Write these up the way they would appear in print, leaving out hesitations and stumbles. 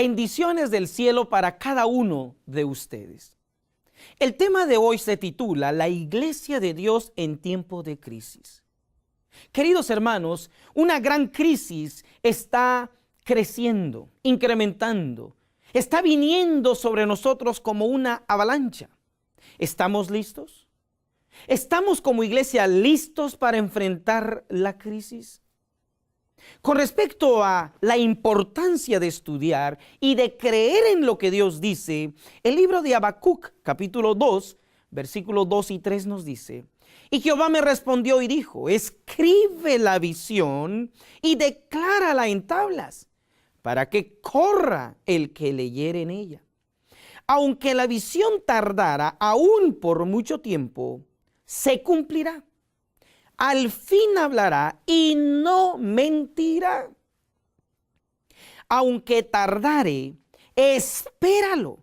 Bendiciones del cielo para cada uno de ustedes. El tema de hoy se titula La Iglesia de Dios en tiempo de crisis. Queridos hermanos, una gran crisis está creciendo, incrementando, está viniendo sobre nosotros como una avalancha. ¿Estamos listos? ¿Estamos como iglesia listos para enfrentar la crisis? Con respecto a la importancia de estudiar y de creer en lo que Dios dice, el libro de Habacuc, capítulo 2, versículos 2 y 3 nos dice: Y Jehová me respondió y dijo, escribe la visión y declárala en tablas, para que corra el que leyere en ella. Aunque la visión tardara aún por mucho tiempo, se cumplirá. Al fin hablará y no mentirá. Aunque tardare, espéralo,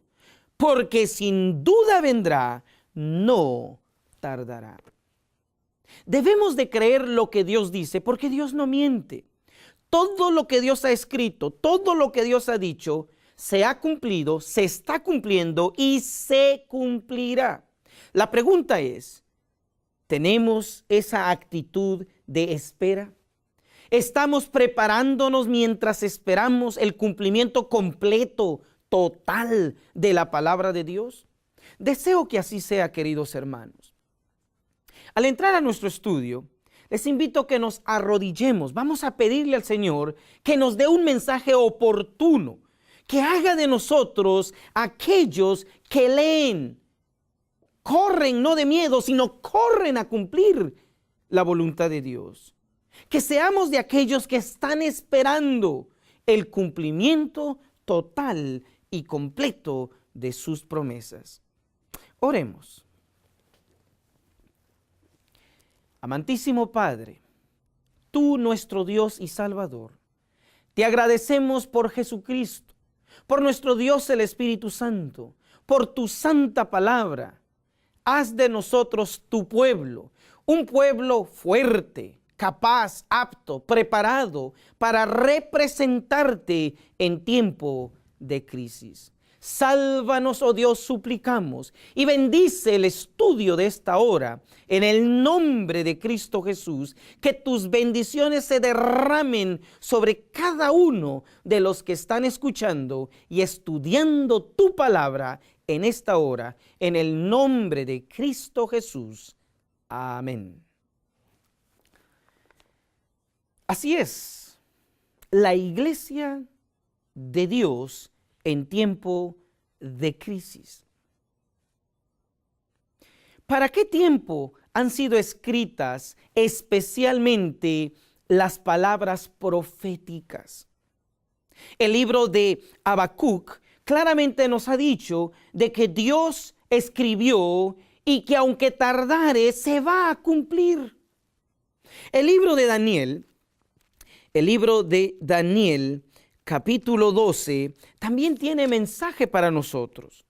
porque sin duda vendrá, no tardará. Debemos de creer lo que Dios dice, porque Dios no miente. Todo lo que Dios ha escrito, todo lo que Dios ha dicho, se ha cumplido, se está cumpliendo y se cumplirá. La pregunta es, ¿tenemos esa actitud de espera? ¿Estamos preparándonos mientras esperamos el cumplimiento completo, total de la palabra de Dios? Deseo que así sea, queridos hermanos. Al entrar a nuestro estudio, les invito a que nos arrodillemos. Vamos a pedirle al Señor que nos dé un mensaje oportuno, que haga de nosotros aquellos que leen, corren no de miedo, sino corren a cumplir la voluntad de Dios. Que seamos de aquellos que están esperando el cumplimiento total y completo de sus promesas. Oremos. Amantísimo Padre, tú nuestro Dios y Salvador, te agradecemos por Jesucristo, por nuestro Dios el Espíritu Santo, por tu santa palabra. Haz de nosotros tu pueblo, un pueblo fuerte, capaz, apto, preparado para representarte en tiempo de crisis. Sálvanos, oh Dios, suplicamos, y bendice el estudio de esta hora. En el nombre de Cristo Jesús, que tus bendiciones se derramen sobre cada uno de los que están escuchando y estudiando tu palabra en esta hora, en el nombre de Cristo Jesús. Amén. Así es, la iglesia de Dios en tiempo de crisis. ¿Para qué tiempo han sido escritas especialmente las palabras proféticas? El libro de Habacuc claramente nos ha dicho de que Dios escribió y que aunque tardare, se va a cumplir. El libro de Daniel, capítulo 12, también tiene mensaje para nosotros.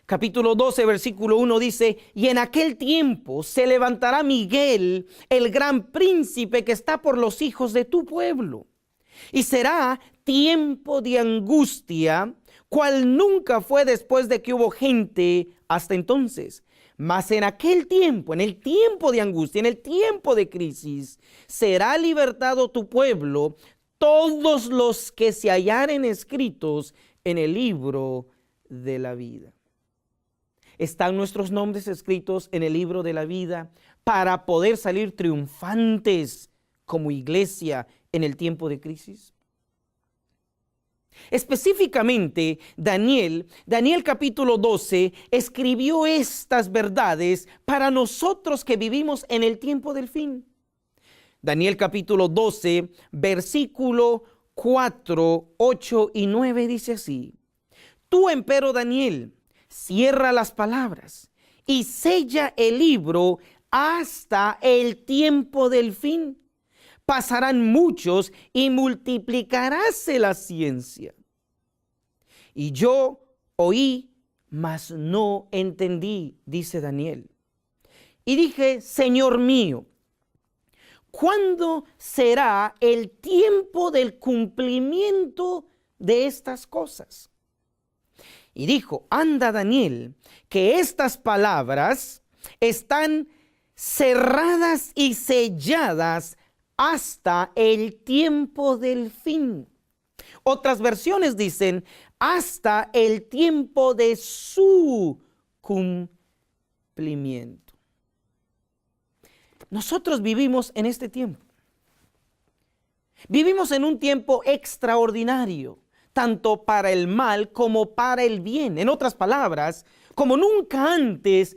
Capítulo 12, versículo 1 dice, y en aquel tiempo se levantará Miguel, el gran príncipe que está por los hijos de tu pueblo. Y será tiempo de angustia, cual nunca fue después de que hubo gente hasta entonces. Mas en aquel tiempo, en el tiempo de angustia, en el tiempo de crisis, será libertado tu pueblo, todos los que se hallaren escritos en el libro de la vida. ¿Están nuestros nombres escritos en el libro de la vida para poder salir triunfantes como iglesia en el tiempo de crisis? Específicamente, Daniel capítulo 12 escribió estas verdades para nosotros que vivimos en el tiempo del fin. Daniel capítulo 12, versículo 4, 8 y 9 dice así: Tú, empero Daniel, cierra las palabras y sella el libro hasta el tiempo del fin. Pasarán muchos y multiplicaráse la ciencia. Y yo oí, mas no entendí, dice Daniel. Y dije, Señor mío, ¿cuándo será el tiempo del cumplimiento de estas cosas. Y dijo, anda Daniel, que estas palabras están cerradas y selladas hasta el tiempo del fin. Otras versiones dicen, hasta el tiempo de su cumplimiento. Nosotros vivimos en este tiempo. Vivimos en un tiempo extraordinario, tanto para el mal como para el bien. En otras palabras, como nunca antes,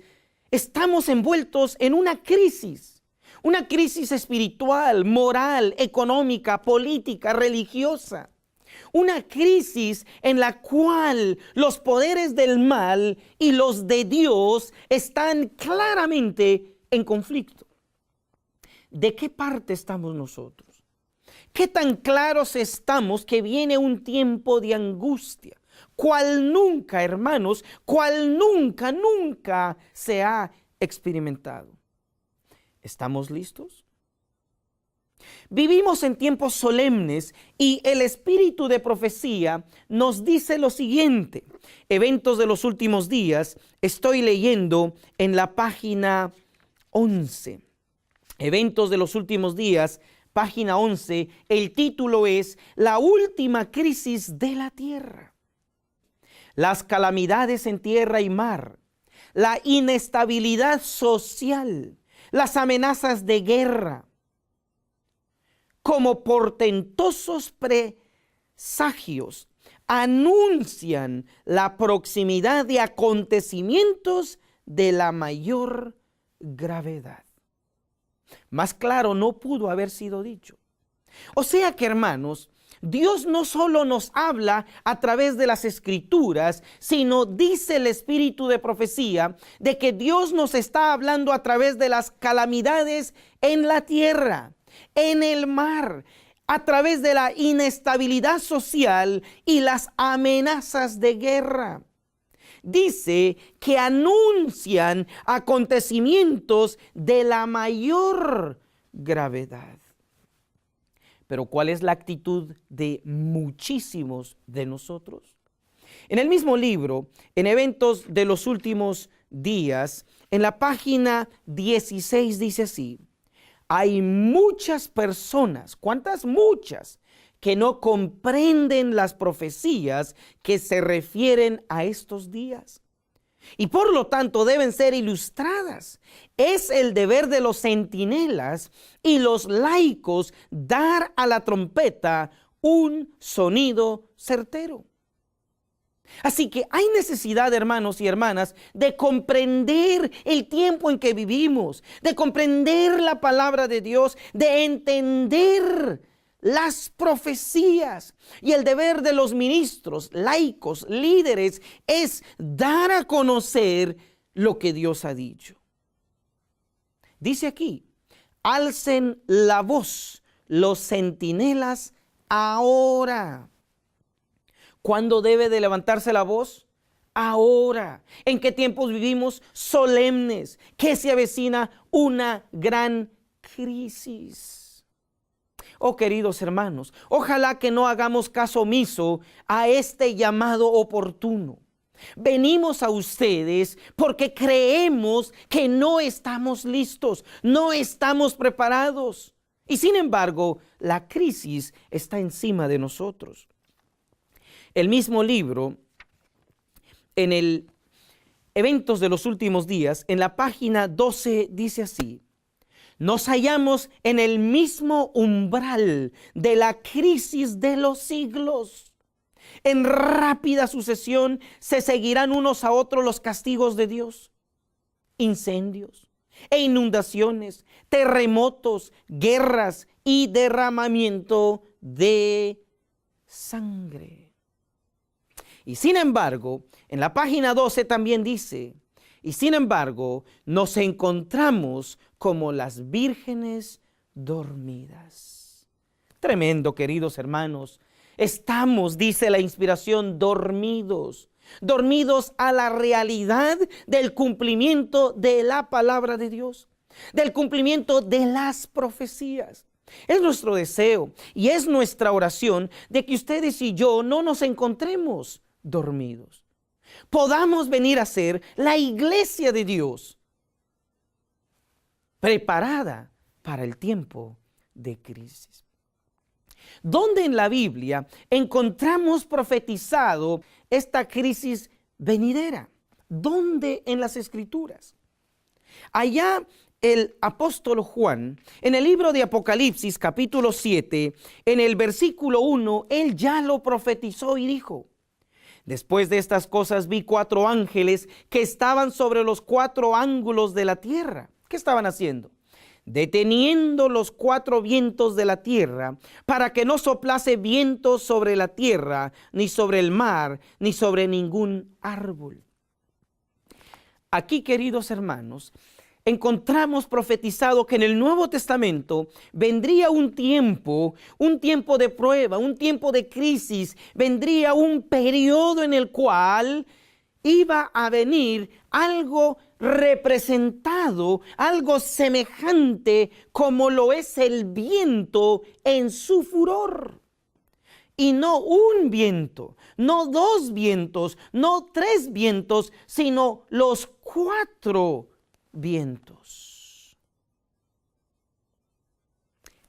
estamos envueltos en una crisis espiritual, moral, económica, política, religiosa. Una crisis en la cual los poderes del mal y los de Dios están claramente en conflicto. ¿De qué parte estamos nosotros? ¿Qué tan claros estamos que viene un tiempo de angustia? ¿Cuál nunca, hermanos, cuál nunca se ha experimentado? ¿Estamos listos? Vivimos en tiempos solemnes y el espíritu de profecía nos dice lo siguiente. Eventos de los últimos días, estoy leyendo en la página 11. Eventos de los últimos días, página 11, el título es La última crisis de la tierra. Las calamidades en tierra y mar, la inestabilidad social, las amenazas de guerra, como portentosos presagios, anuncian la proximidad de acontecimientos de la mayor gravedad. Más claro no pudo haber sido dicho. O sea que, hermanos, Dios no solo nos habla a través de las Escrituras, sino dice el espíritu de profecía de que Dios nos está hablando a través de las calamidades en la tierra, en el mar, a través de la inestabilidad social y las amenazas de guerra. Dice que anuncian acontecimientos de la mayor gravedad. Pero ¿cuál es la actitud de muchísimos de nosotros? En el mismo libro, en Eventos de los Últimos Días, en la página 16 dice así: hay muchas personas, ¿cuántas? Muchas, que no comprenden las profecías que se refieren a estos días. Y por lo tanto deben ser ilustradas. Es el deber de los centinelas y los laicos dar a la trompeta un sonido certero. Así que hay necesidad, hermanos y hermanas, de comprender el tiempo en que vivimos, de comprender la palabra de Dios, de entender las profecías. Y el deber de los ministros, laicos, líderes, es dar a conocer lo que Dios ha dicho. Dice aquí, alcen la voz los centinelas ahora. ¿Cuándo debe de levantarse la voz? Ahora. ¿En qué tiempos vivimos? Solemnes. Que se avecina una gran crisis. Oh, queridos hermanos, ojalá que no hagamos caso omiso a este llamado oportuno. Venimos a ustedes porque creemos que no estamos listos, no estamos preparados. Y sin embargo, la crisis está encima de nosotros. El mismo libro, en el Eventos de los Últimos Días, en la página 12, dice así: nos hallamos en el mismo umbral de la crisis de los siglos. En rápida sucesión se seguirán unos a otros los castigos de Dios. Incendios e inundaciones, terremotos, guerras y derramamiento de sangre. Y sin embargo, en la página 12 también dice: y sin embargo, nos encontramos como las vírgenes dormidas. Tremendo, queridos hermanos. Estamos, dice la inspiración, dormidos a la realidad del cumplimiento de la palabra de Dios, del cumplimiento de las profecías. Es nuestro deseo y es nuestra oración de que ustedes y yo no nos encontremos dormidos. Podamos venir a ser la iglesia de Dios, preparada para el tiempo de crisis. ¿Dónde en la Biblia encontramos profetizado esta crisis venidera? ¿Dónde en las Escrituras? Allá el apóstol Juan, en el libro de Apocalipsis capítulo 7, en el versículo 1, él ya lo profetizó y dijo: después de estas cosas vi 4 ángeles que estaban sobre los 4 ángulos de la tierra. ¿Qué estaban haciendo? Deteniendo los 4 vientos de la tierra, para que no soplase viento sobre la tierra, ni sobre el mar, ni sobre ningún árbol. Aquí, queridos hermanos, encontramos profetizado que en el Nuevo Testamento vendría un tiempo de prueba, un tiempo de crisis, vendría un periodo en el cual iba a venir algo representado, algo semejante como lo es el viento en su furor. Y no un viento, no 2 vientos, no 3 vientos, sino los 4 vientos.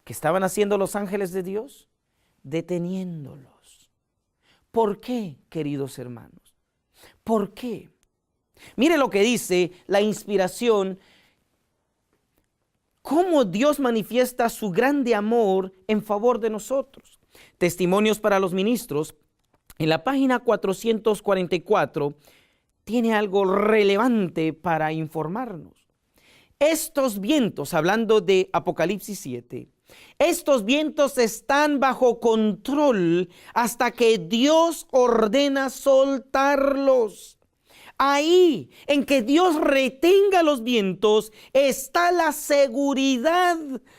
¿Qué estaban haciendo los ángeles de Dios? Deteniéndolos. ¿Por qué, queridos hermanos? ¿Por qué? Mire lo que dice la inspiración, cómo Dios manifiesta su grande amor en favor de nosotros. Testimonios para los ministros, en la página 444, tiene algo relevante para informarnos. Estos vientos, hablando de Apocalipsis 7, estos vientos están bajo control hasta que Dios ordena soltarlos. Ahí, en que Dios retenga los vientos, está la seguridad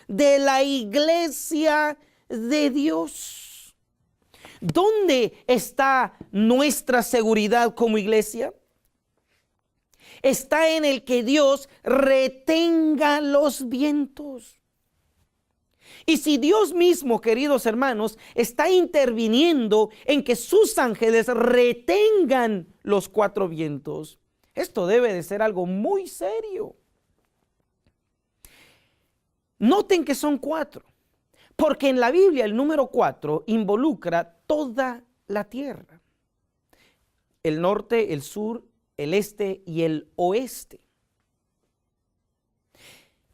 de la iglesia de Dios. ¿Dónde está nuestra seguridad como iglesia? Está en el que Dios retenga los vientos. Y si Dios mismo, queridos hermanos, está interviniendo en que sus ángeles retengan los 4 vientos, esto debe de ser algo muy serio. Noten que son 4, porque en la Biblia el número 4 involucra toda la tierra: el norte, el sur, el este y el oeste.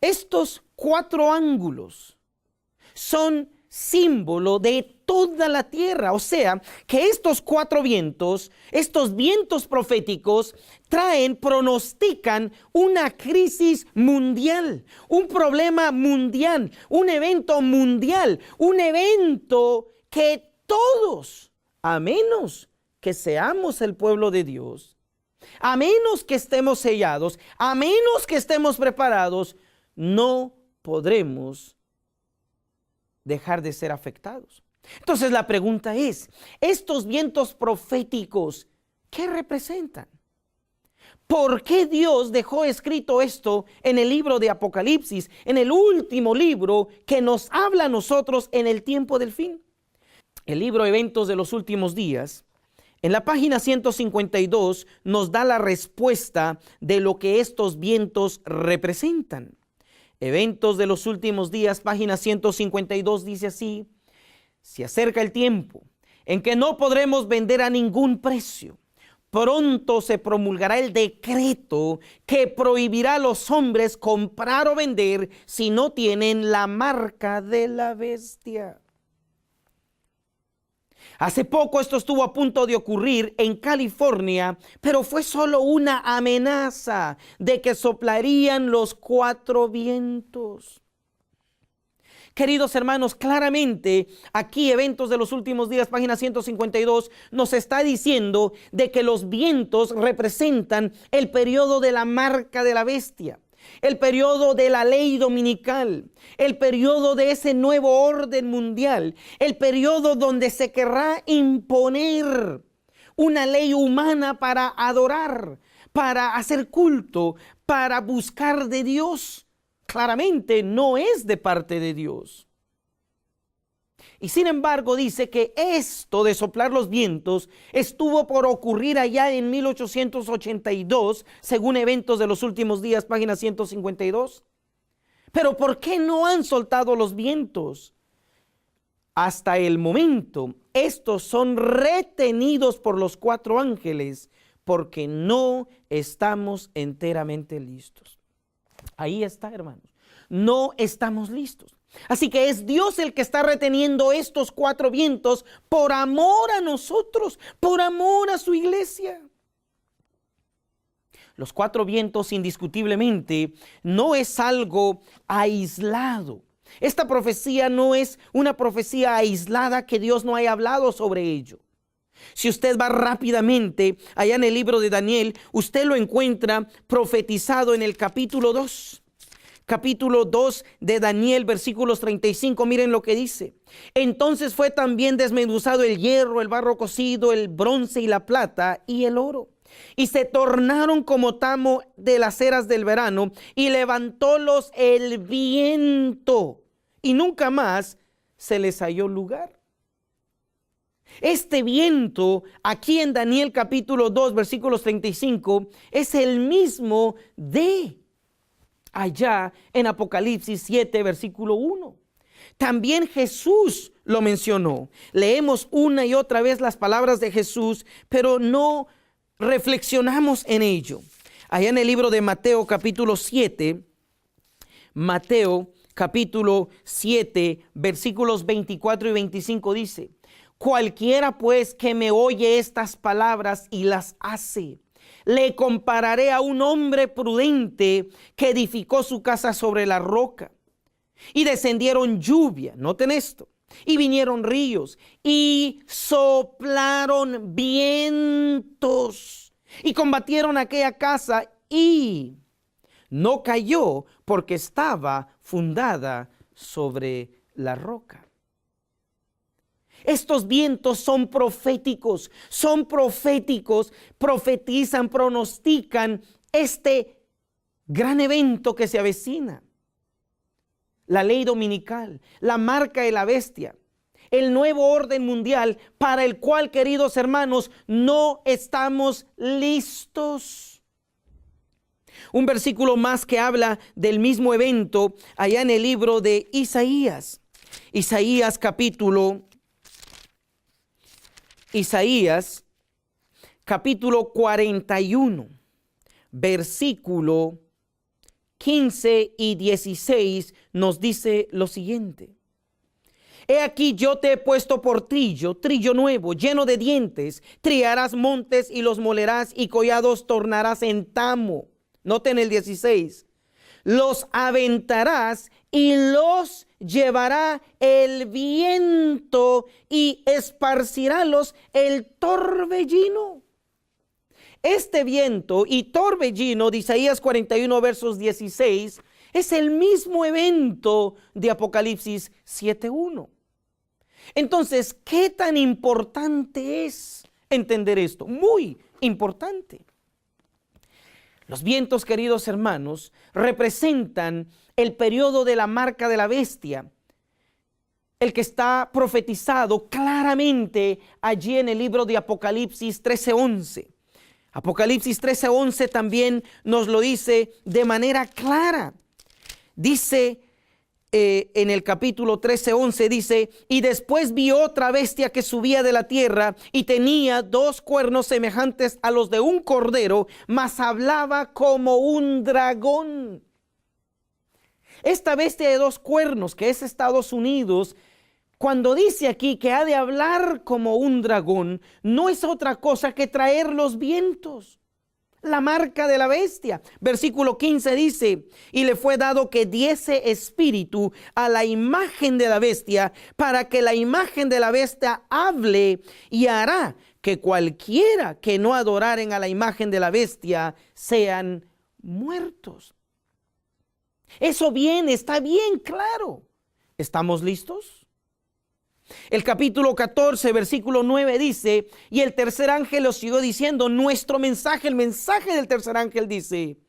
Estos 4 ángulos son símbolo de toda la tierra. O sea, que estos 4 vientos, estos vientos proféticos, pronostican una crisis mundial, un problema mundial, un evento mundial, un evento que todos, a menos que seamos el pueblo de Dios, a menos que estemos sellados, a menos que estemos preparados, no podremos dejar de ser afectados. Entonces la pregunta es, estos vientos proféticos, ¿qué representan? ¿Por qué Dios dejó escrito esto en el libro de Apocalipsis, en el último libro que nos habla a nosotros en el tiempo del fin? El libro Eventos de los Últimos Días, en la página 152, nos da la respuesta de lo que estos vientos representan. Eventos de los Últimos Días, página 152, dice así: se acerca el tiempo en que no podremos vender a ningún precio. Pronto se promulgará el decreto que prohibirá a los hombres comprar o vender si no tienen la marca de la bestia. Hace poco esto estuvo a punto de ocurrir en California, pero fue solo una amenaza de que soplarían los 4 vientos. Queridos hermanos, claramente aquí Eventos de los Últimos Días, página 152, nos está diciendo de que los vientos representan el periodo de la marca de la bestia, el periodo de la ley dominical, el periodo de ese nuevo orden mundial, el periodo donde se querrá imponer una ley humana para adorar, para hacer culto, para buscar de Dios. Claramente no es de parte de Dios. Y sin embargo dice que esto de soplar los vientos estuvo por ocurrir allá en 1882, según Eventos de los Últimos Días, página 152. Pero ¿por qué no han soltado los vientos? Hasta el momento, estos son retenidos por los 4 ángeles porque no estamos enteramente listos. Ahí está, hermanos. No estamos listos. Así que es Dios el que está reteniendo estos 4 vientos por amor a nosotros, por amor a su iglesia. Los 4 vientos indiscutiblemente no es algo aislado. Esta profecía no es una profecía aislada que Dios no haya hablado sobre ello. Si usted va rápidamente allá en el libro de Daniel, usted lo encuentra profetizado en el capítulo 2. Capítulo 2 de Daniel, versículos 35, miren lo que dice. Entonces fue también desmenuzado el hierro, el barro cocido, el bronce y la plata y el oro. Y se tornaron como tamo de las eras del verano, y levantólos el viento, y nunca más se les halló lugar. Este viento, aquí en Daniel capítulo 2, versículos 35, es el mismo de allá en Apocalipsis 7, versículo 1. También Jesús lo mencionó. Leemos una y otra vez las palabras de Jesús, pero no reflexionamos en ello. Allá en el libro de Mateo capítulo 7, Mateo capítulo 7, versículos 24 y 25 dice: cualquiera pues que me oye estas palabras y las hace, le compararé a un hombre prudente que edificó su casa sobre la roca. Y descendieron lluvia, noten esto, y vinieron ríos, y soplaron vientos, y combatieron aquella casa, y no cayó porque estaba fundada sobre la roca. Estos vientos son proféticos, profetizan, pronostican este gran evento que se avecina. La ley dominical, la marca de la bestia, el nuevo orden mundial para el cual, queridos hermanos, no estamos listos. Un versículo más que habla del mismo evento allá en el libro de Isaías. Isaías capítulo 41, versículo 15 y 16 nos dice lo siguiente: he aquí yo te he puesto por trillo nuevo, lleno de dientes, trillarás montes y los molerás, y collados tornarás en tamo. Noten el 16. Los aventarás y los llevará el viento y esparcirálos el torbellino. Este viento y torbellino de Isaías 41 versos 16 es el mismo evento de Apocalipsis 7:1. Entonces, ¿qué tan importante es entender esto? Muy importante. Los vientos, queridos hermanos, representan el periodo de la marca de la bestia, el que está profetizado claramente allí en el libro de Apocalipsis 13:11. Apocalipsis 13:11 también nos lo dice de manera clara. Dice en el capítulo 13:11, dice: y después vi otra bestia que subía de la tierra y tenía 2 cuernos semejantes a los de un cordero, mas hablaba como un dragón. Esta bestia de 2 cuernos, que es Estados Unidos, cuando dice aquí que ha de hablar como un dragón, no es otra cosa que traer los vientos, la marca de la bestia. Versículo 15 dice: y le fue dado que diese espíritu a la imagen de la bestia, para que la imagen de la bestia hable, y hará que cualquiera que no adoraren a la imagen de la bestia sean muertos. Eso bien, está bien claro. ¿Estamos listos? El capítulo 14, versículo 9 dice: y el tercer ángel lo siguió diciendo. Nuestro mensaje, el mensaje del tercer ángel dice: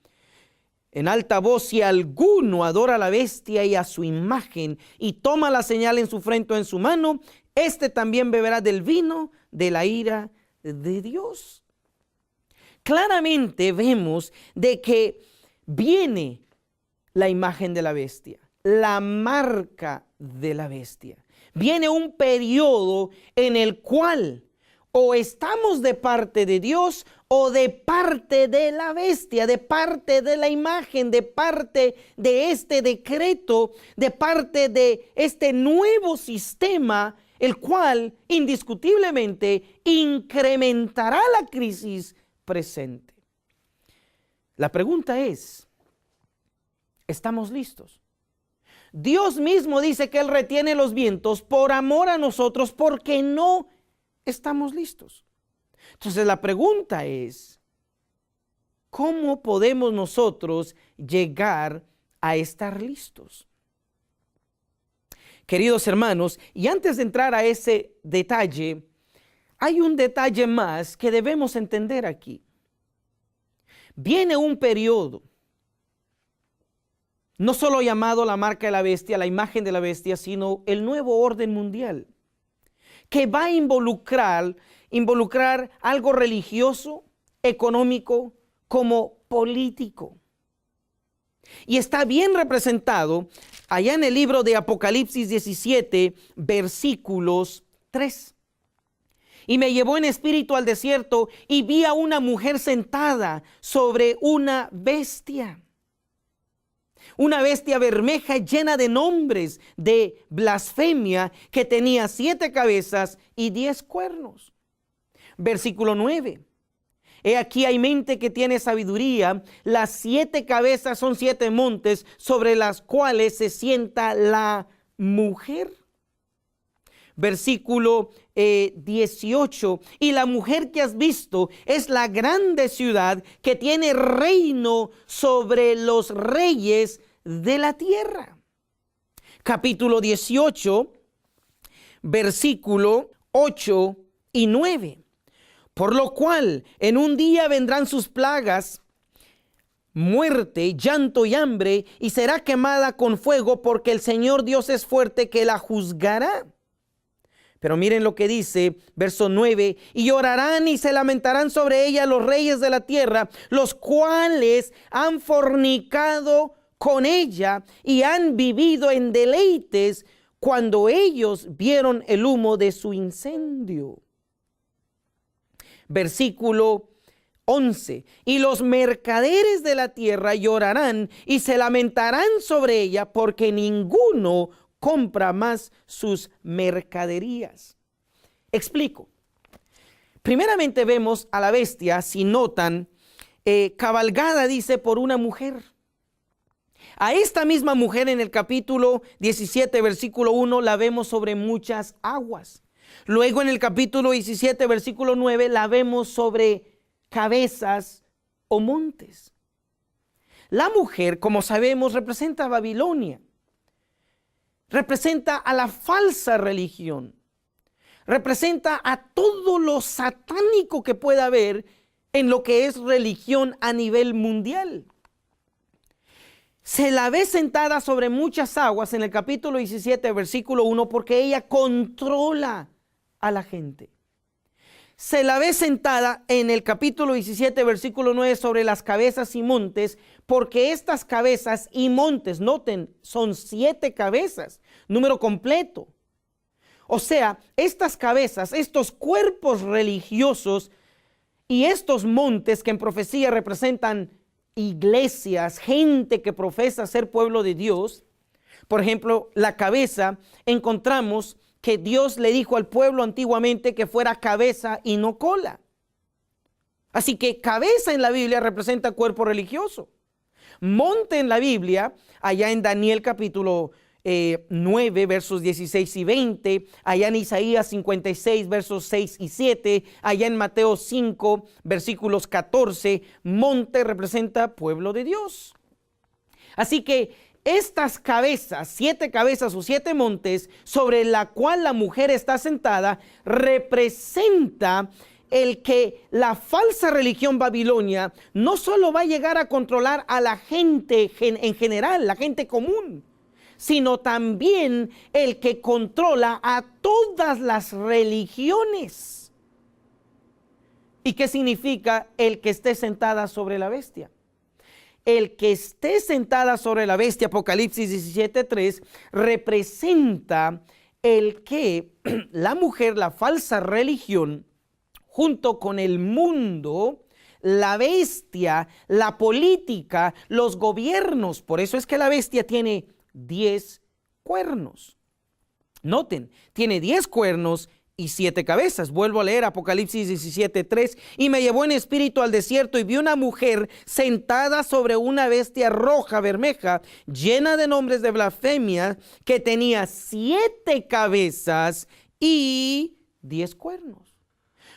en alta voz: si alguno adora a la bestia y a su imagen y toma la señal en su frente o en su mano, este también beberá del vino de la ira de Dios. Claramente vemos de que viene la imagen de la bestia, la marca de la bestia. Viene un periodo en el cual o estamos de parte de Dios o de parte de la bestia, de parte de la imagen, de parte de este decreto, de parte de este nuevo sistema, el cual indiscutiblemente incrementará la crisis presente. La pregunta es, ¿estamos listos? Dios mismo dice que Él retiene los vientos por amor a nosotros porque no estamos listos. Entonces la pregunta es, ¿cómo podemos nosotros llegar a estar listos? Queridos hermanos, y antes de entrar a ese detalle, hay un detalle más que debemos entender aquí. Viene un periodo, no solo llamado la marca de la bestia, la imagen de la bestia, sino el nuevo orden mundial, que va a involucrar algo religioso, económico, como político. Y está bien representado allá en el libro de Apocalipsis 17, versículos 3. Y me llevó en espíritu al desierto y vi a una mujer sentada sobre una bestia bermeja llena de nombres de blasfemia, que tenía 7 cabezas y 10 cuernos. Versículo 9. He aquí hay mente que tiene sabiduría. Las 7 cabezas son 7 montes sobre las cuales se sienta la mujer. Versículo 18. Y la mujer que has visto es la grande ciudad que tiene reino sobre los reyes de la tierra. Capítulo 18, versículo 8 y 9. Por lo cual en un día vendrán sus plagas, muerte, llanto y hambre, y será quemada con fuego, porque el Señor Dios es fuerte que la juzgará. Pero miren lo que dice, verso 9, y llorarán y se lamentarán sobre ella los reyes de la tierra, los cuales han fornicado con ella y han vivido en deleites cuando ellos vieron el humo de su incendio. Versículo 11, y los mercaderes de la tierra llorarán y se lamentarán sobre ella, porque ninguno compra más sus mercaderías. Explico. Primeramente vemos a la bestia, si notan, cabalgada, dice, por una mujer. A esta misma mujer en el capítulo 17, versículo 1, la vemos sobre muchas aguas. Luego en el capítulo 17, versículo 9, la vemos sobre cabezas o montes. La mujer, como sabemos, representa a Babilonia. Representa a la falsa religión. Representa a todo lo satánico que pueda haber en lo que es religión a nivel mundial. Se la ve sentada sobre muchas aguas en el capítulo 17, versículo 1, porque ella controla a la gente. Se la ve sentada en el capítulo 17, versículo 9, sobre las cabezas y montes, porque estas cabezas y montes, noten, son 7 cabezas, número completo. O sea, estas cabezas, estos cuerpos religiosos y estos montes que en profecía representan iglesias, gente que profesa ser pueblo de Dios. Por ejemplo, la cabeza, encontramos que Dios le dijo al pueblo antiguamente que fuera cabeza y no cola. Así que cabeza en la Biblia representa cuerpo religioso. Monte en la Biblia, allá en Daniel capítulo 9, versos 16 y 20, allá en Isaías 56, versos 6 y 7, allá en Mateo 5, versículos 14, monte representa pueblo de Dios. Así que estas cabezas, 7 cabezas o 7 montes sobre la cual la mujer está sentada, representa el que la falsa religión babilonia no solo va a llegar a controlar a la gente en general, la gente común, sino también el que controla a todas las religiones. ¿Y qué significa el que esté sentada sobre la bestia? El que esté sentada sobre la bestia, Apocalipsis 17:3, representa el que la mujer, la falsa religión, junto con el mundo, la bestia, la política, los gobiernos. Por eso es que la bestia tiene 10 cuernos. Noten, tiene 10 cuernos y 7 cabezas. Vuelvo a leer Apocalipsis 17:3. Y me llevó en espíritu al desierto y vi una mujer sentada sobre una bestia roja, bermeja, llena de nombres de blasfemia, que tenía 7 cabezas y 10 cuernos.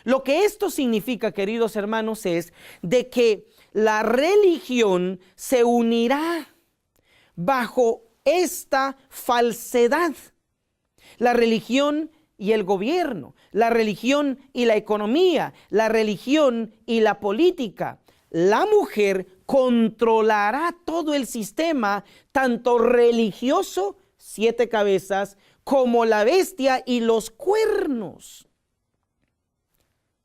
Lo que esto significa, queridos hermanos, es de que la religión se unirá bajo esta falsedad. La religión y el gobierno, la religión y la economía, la religión y la política. La mujer controlará todo el sistema, tanto religioso, 7 cabezas, como la bestia y los cuernos.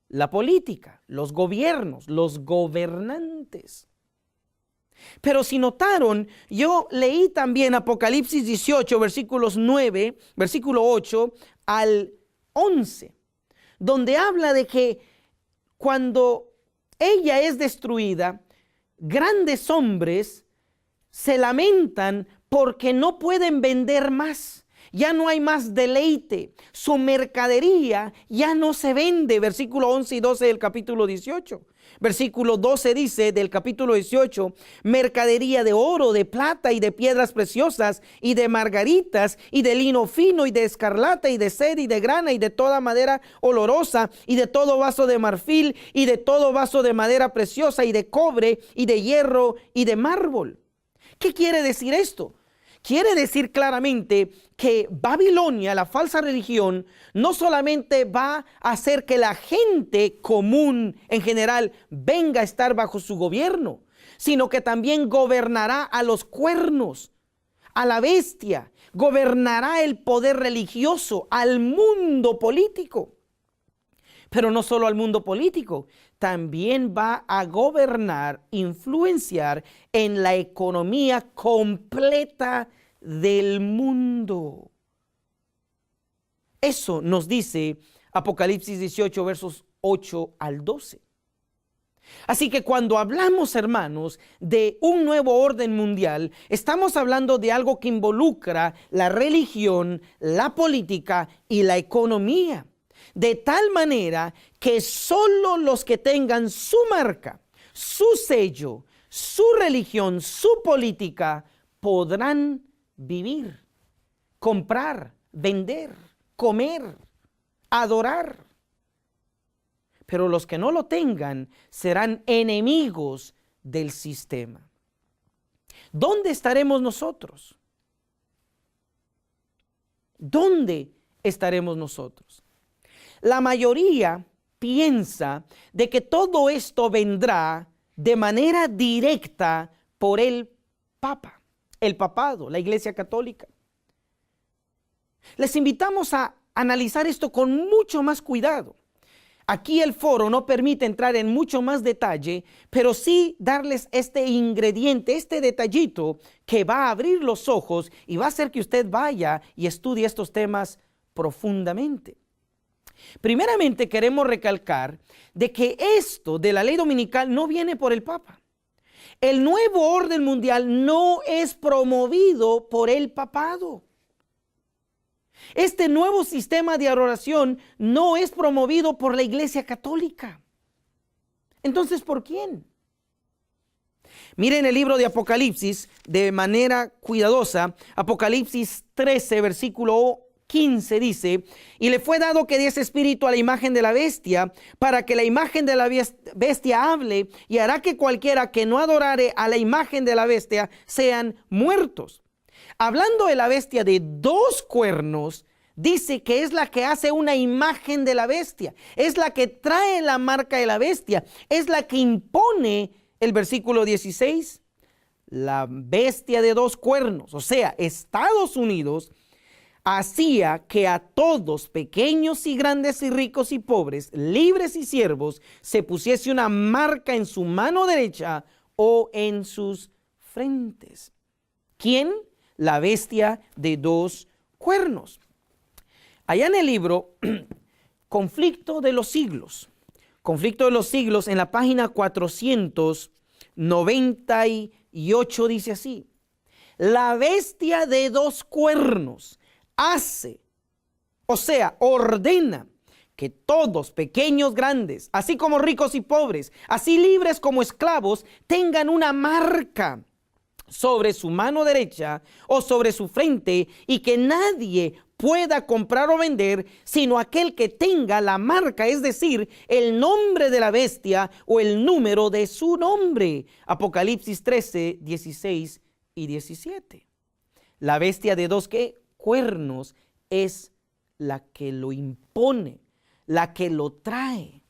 La política, los gobiernos, los gobernantes. Pero si notaron, yo leí también Apocalipsis 18, versículo 8 al 11, donde habla de que cuando ella es destruida, grandes hombres se lamentan porque no pueden vender más. Ya no hay más deleite. Su mercadería ya no se vende. Versículo 11 y 12 del capítulo 18. Versículo 12 dice del capítulo 18, mercadería de oro, de plata y de piedras preciosas y de margaritas y de lino fino y de escarlata y de seda y de grana y de toda madera olorosa y de todo vaso de marfil y de todo vaso de madera preciosa y de cobre y de hierro y de mármol. ¿Qué quiere decir esto? Quiere decir claramente que Babilonia, la falsa religión, no solamente va a hacer que la gente común en general venga a estar bajo su gobierno, sino que también gobernará a los cuernos, a la bestia, gobernará el poder religioso, al mundo político. Pero no solo al mundo político, también va a gobernar, influenciar en la economía completa del mundo. Eso nos dice Apocalipsis 18, versos 8 al 12. Así que cuando hablamos, hermanos, de un nuevo orden mundial, estamos hablando de algo que involucra la religión, la política y la economía. De tal manera que solo los que tengan su marca, su sello, su religión, su política, podrán vivir, comprar, vender, comer, adorar. Pero los que no lo tengan serán enemigos del sistema. ¿Dónde estaremos nosotros? ¿Dónde estaremos nosotros? La mayoría piensa de que todo esto vendrá de manera directa por el Papa, el papado, la Iglesia Católica. Les invitamos a analizar esto con mucho más cuidado. Aquí el foro no permite entrar en mucho más detalle, pero sí darles este ingrediente, este detallito que va a abrir los ojos y va a hacer que usted vaya y estudie estos temas profundamente. Primeramente queremos recalcar de que esto de la ley dominical no viene por el Papa. El nuevo orden mundial no es promovido por el papado. Este nuevo sistema de adoración no es promovido por la Iglesia Católica. Entonces, ¿por quién? Miren el libro de Apocalipsis de manera cuidadosa. Apocalipsis 13, versículo 15 dice, y le fue dado que diese espíritu a la imagen de la bestia, para que la imagen de la bestia hable, y hará que cualquiera que no adorare a la imagen de la bestia sean muertos. Hablando de la bestia de 2 cuernos, dice que es la que hace una imagen de la bestia, es la que trae la marca de la bestia, es la que impone, el versículo 16, la bestia de dos cuernos, o sea, Estados Unidos hacía que a todos, pequeños y grandes y ricos y pobres, libres y siervos, se pusiese una marca en su mano derecha o en sus frentes. ¿Quién? La bestia de dos cuernos. Allá en el libro Conflicto de los Siglos, en la página 498 dice así: la bestia de dos cuernos hace, o sea, ordena que todos, pequeños, grandes, así como ricos y pobres, así libres como esclavos, tengan una marca sobre su mano derecha o sobre su frente, y que nadie pueda comprar o vender sino aquel que tenga la marca, es decir, el nombre de la bestia o el número de su nombre. Apocalipsis 13, 16 y 17. La bestia de dos cuernos es la que lo impone, la que lo trae.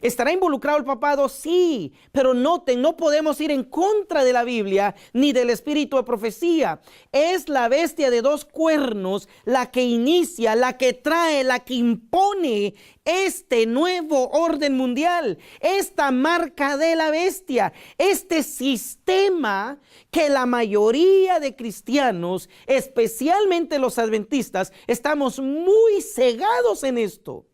¿Estará involucrado el papado? Sí, pero noten, no podemos ir en contra de la Biblia ni del espíritu de profecía. Es la bestia de dos cuernos la que inicia, la que trae, la que impone este nuevo orden mundial, esta marca de la bestia, este sistema que la mayoría de cristianos, especialmente los adventistas, estamos muy cegados en esto.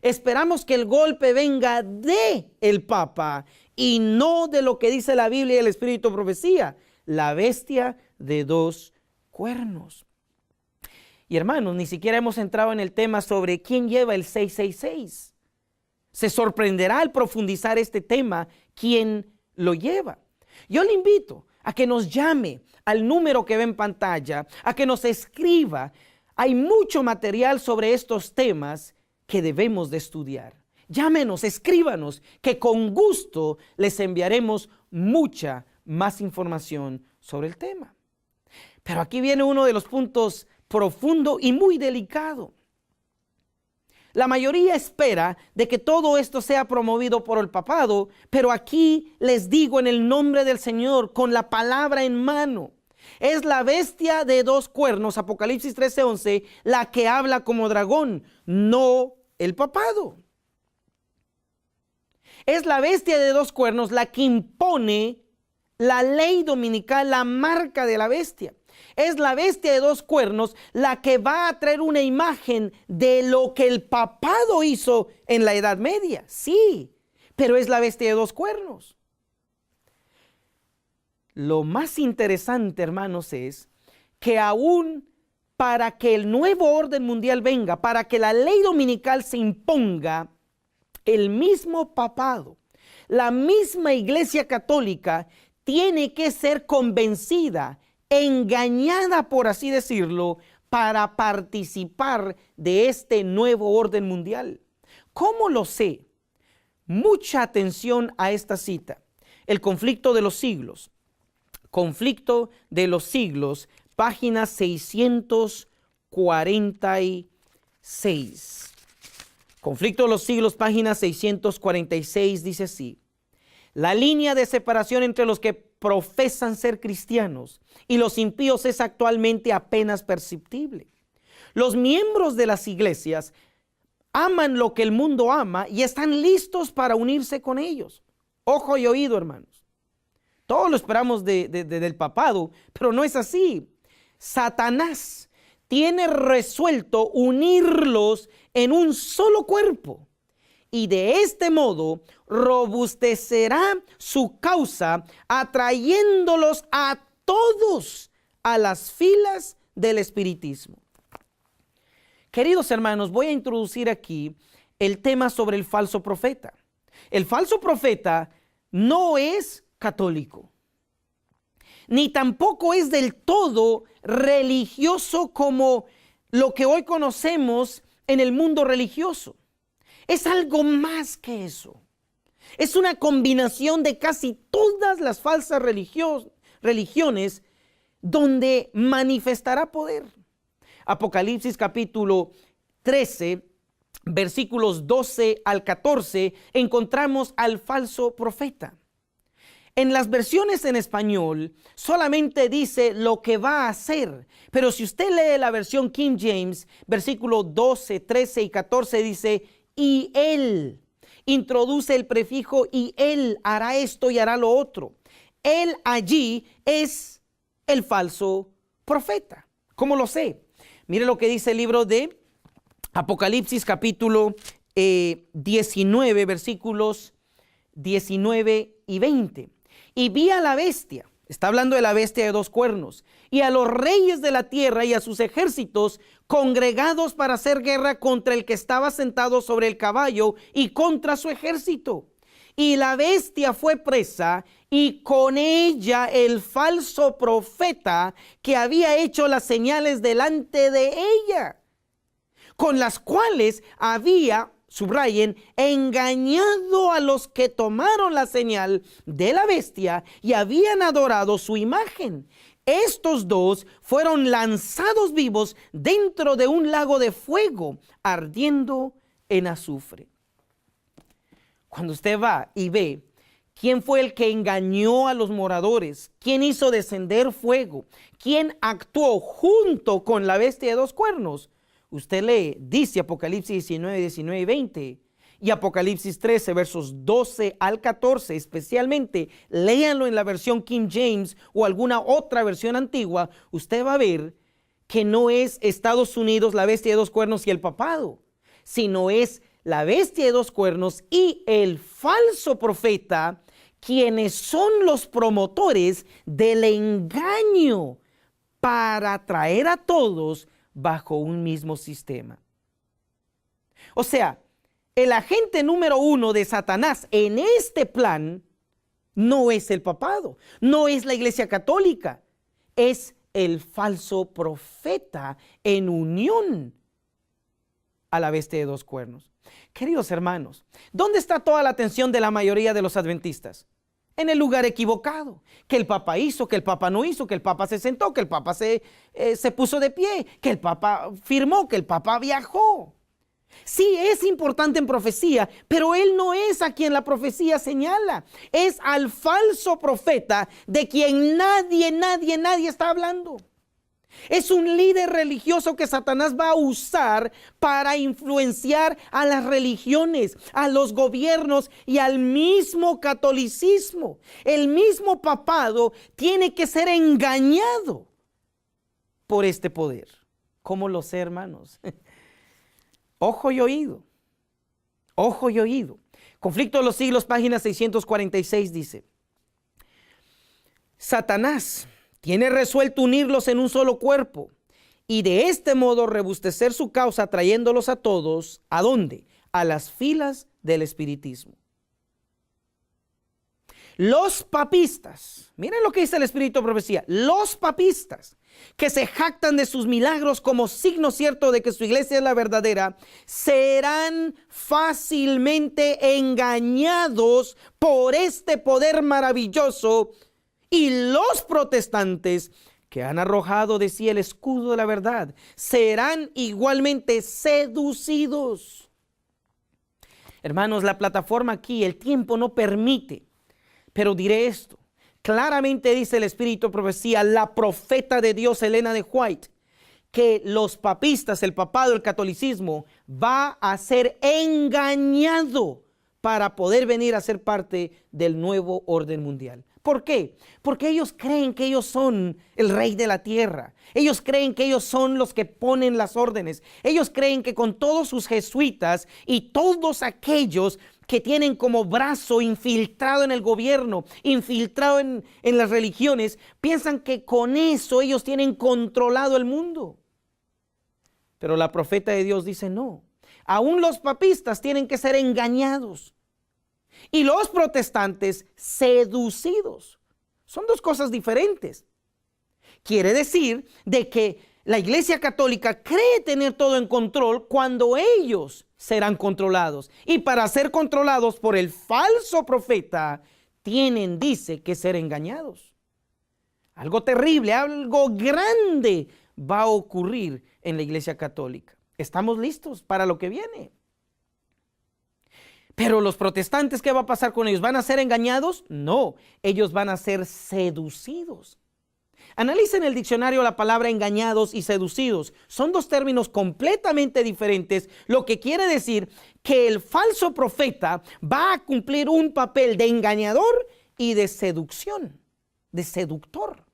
Esperamos que el golpe venga de el Papa y no de lo que dice la Biblia y el espíritu de profecía, la bestia de dos cuernos. Y hermanos, ni siquiera hemos entrado en el tema sobre quién lleva el 666. Se sorprenderá al profundizar este tema quién lo lleva. Yo le invito a que nos llame al número que ve en pantalla, a que nos escriba. Hay mucho material sobre estos temas que debemos de estudiar. Llámenos, escríbanos, que con gusto les enviaremos mucha más información sobre el tema. Pero aquí viene uno de los puntos profundo y muy delicado. La mayoría espera de que todo esto sea promovido por el papado, pero aquí les digo en el nombre del Señor, con la palabra en mano, es la bestia de dos cuernos, Apocalipsis 13:11, la que habla como dragón, no el papado. Es la bestia de dos cuernos la que impone la ley dominical, la marca de la bestia. Es la bestia de dos cuernos la que va a traer una imagen de lo que el papado hizo en la Edad Media. Sí, pero es la bestia de dos cuernos. Lo más interesante, hermanos, es que aún para que el nuevo orden mundial venga, para que la ley dominical se imponga, el mismo papado, la misma Iglesia Católica tiene que ser convencida, engañada, por así decirlo, para participar de este nuevo orden mundial. ¿Cómo lo sé? Mucha atención a esta cita. El conflicto de los siglos. Conflicto de los siglos, página 646. Conflicto de los siglos, página 646, dice así: la línea de separación entre los que profesan ser cristianos y los impíos es actualmente apenas perceptible. Los miembros de las iglesias aman lo que el mundo ama y están listos para unirse con ellos. Ojo y oído, hermanos. Todos lo esperamos del papado, pero no es así. Satanás tiene resuelto unirlos en un solo cuerpo, y de este modo robustecerá su causa, atrayéndolos a todos a las filas del espiritismo. Queridos hermanos, voy a introducir aquí el tema sobre el falso profeta. El falso profeta no es católico, ni tampoco es del todo religioso como lo que hoy conocemos en el mundo religioso. Es algo más que eso. Es una combinación de casi todas las falsas religiones donde manifestará poder. Apocalipsis capítulo 13, versículos 12 al 14, encontramos al falso profeta. En las versiones en español solamente dice lo que va a hacer, pero si usted lee la versión King James, versículos 12, 13 y 14 dice, y él, introduce el prefijo y él hará esto y hará lo otro. Él allí es el falso profeta. ¿Cómo lo sé? Mire lo que dice el libro de Apocalipsis capítulo 19, versículos 19 y 20. Y vi a la bestia, está hablando de la bestia de dos cuernos, y a los reyes de la tierra y a sus ejércitos congregados para hacer guerra contra el que estaba sentado sobre el caballo y contra su ejército. Y la bestia fue presa y con ella el falso profeta que había hecho las señales delante de ella, con las cuales había, subrayen, engañado a los que tomaron la señal de la bestia y habían adorado su imagen. Estos dos fueron lanzados vivos dentro de un lago de fuego, ardiendo en azufre. Cuando usted va y ve quién fue el que engañó a los moradores, quién hizo descender fuego, quién actuó junto con la bestia de dos cuernos, usted lee, dice Apocalipsis 19, 19 y 20 y Apocalipsis 13, versos 12 al 14, especialmente léanlo en la versión King James o alguna otra versión antigua, usted va a ver que no es Estados Unidos, la bestia de dos cuernos y el papado, sino es la bestia de dos cuernos y el falso profeta, quienes son los promotores del engaño para atraer a todos bajo un mismo sistema. O sea, el agente número uno de Satanás en este plan no es el papado, no es la Iglesia Católica, es el falso profeta en unión a la bestia de dos cuernos. Queridos hermanos, ¿dónde está toda la atención de la mayoría de los adventistas? En el lugar equivocado. Que el Papa hizo, que el Papa no hizo, que el Papa se sentó, que el Papa se puso de pie, que el Papa firmó, que el Papa viajó. Sí, es importante en profecía, pero él no es a quien la profecía señala. Es al falso profeta de quien nadie está hablando. Es un líder religioso que Satanás va a usar para influenciar a las religiones, a los gobiernos y al mismo catolicismo. El mismo papado tiene que ser engañado por este poder. ¿Cómo lo sé, hermanos? Ojo y oído. Ojo y oído. Conflicto de los siglos, página 646 dice: Satanás tiene resuelto unirlos en un solo cuerpo y de este modo rebustecer su causa, trayéndolos a todos, ¿a dónde? A las filas del espiritismo. Los papistas, miren lo que dice el Espíritu de Profecía, los papistas que se jactan de sus milagros como signo cierto de que su iglesia es la verdadera, serán fácilmente engañados por este poder maravilloso. Y los protestantes que han arrojado de sí el escudo de la verdad serán igualmente seducidos. Hermanos, la plataforma aquí, el tiempo no permite, pero diré esto. Claramente dice el Espíritu de Profecía, la profeta de Dios, Elena de White, que los papistas, el papado, el catolicismo, va a ser engañado para poder venir a ser parte del nuevo orden mundial. ¿Por qué? Porque ellos creen que ellos son el rey de la tierra. Ellos creen que ellos son los que ponen las órdenes. Ellos creen que con todos sus jesuitas y todos aquellos que tienen como brazo infiltrado en el gobierno, infiltrado en las religiones, piensan que con eso ellos tienen controlado el mundo. Pero la profeta de Dios dice no. Aún los papistas tienen que ser engañados. Y los protestantes seducidos. Son dos cosas diferentes. Quiere decir de que la Iglesia Católica cree tener todo en control cuando ellos serán controlados. Y para ser controlados por el falso profeta, tienen, dice, que ser engañados. Algo terrible, algo grande va a ocurrir en la Iglesia Católica. Estamos listos para lo que viene. Pero los protestantes, ¿qué va a pasar con ellos? ¿Van a ser engañados? No, ellos van a ser seducidos. Analicen el diccionario la palabra engañados y seducidos. Son dos términos completamente diferentes, lo que quiere decir que el falso profeta va a cumplir un papel de engañador y de seducción, de seductor.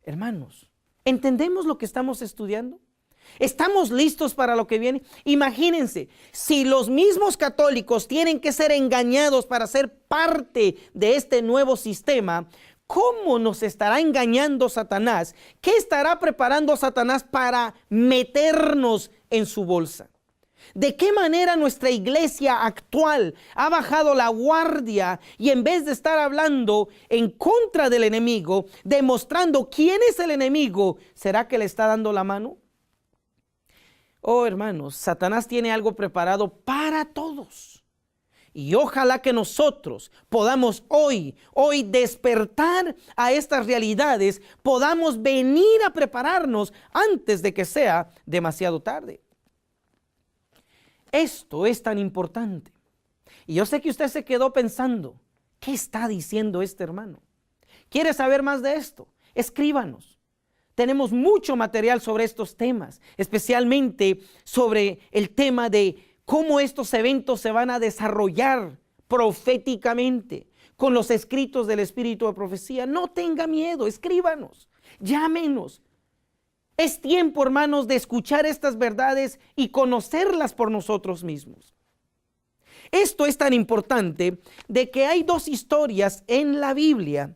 Hermanos, ¿entendemos lo que estamos estudiando? ¿Estamos listos para lo que viene? Imagínense, si los mismos católicos tienen que ser engañados para ser parte de este nuevo sistema, ¿cómo nos estará engañando Satanás? ¿Qué estará preparando Satanás para meternos en su bolsa? ¿De qué manera nuestra iglesia actual ha bajado la guardia y en vez de estar hablando en contra del enemigo, demostrando quién es el enemigo, será que le está dando la mano? Oh, hermanos, Satanás tiene algo preparado para todos. Y ojalá que nosotros podamos hoy despertar a estas realidades, podamos venir a prepararnos antes de que sea demasiado tarde. Esto es tan importante. Y yo sé que usted se quedó pensando, ¿qué está diciendo este hermano? ¿Quiere saber más de esto? Escríbanos. Tenemos mucho material sobre estos temas, especialmente sobre el tema de cómo estos eventos se van a desarrollar proféticamente con los escritos del Espíritu de Profecía. No tenga miedo, escríbanos, llámenos. Es tiempo, hermanos, de escuchar estas verdades y conocerlas por nosotros mismos. Esto es tan importante de que hay dos historias en la Biblia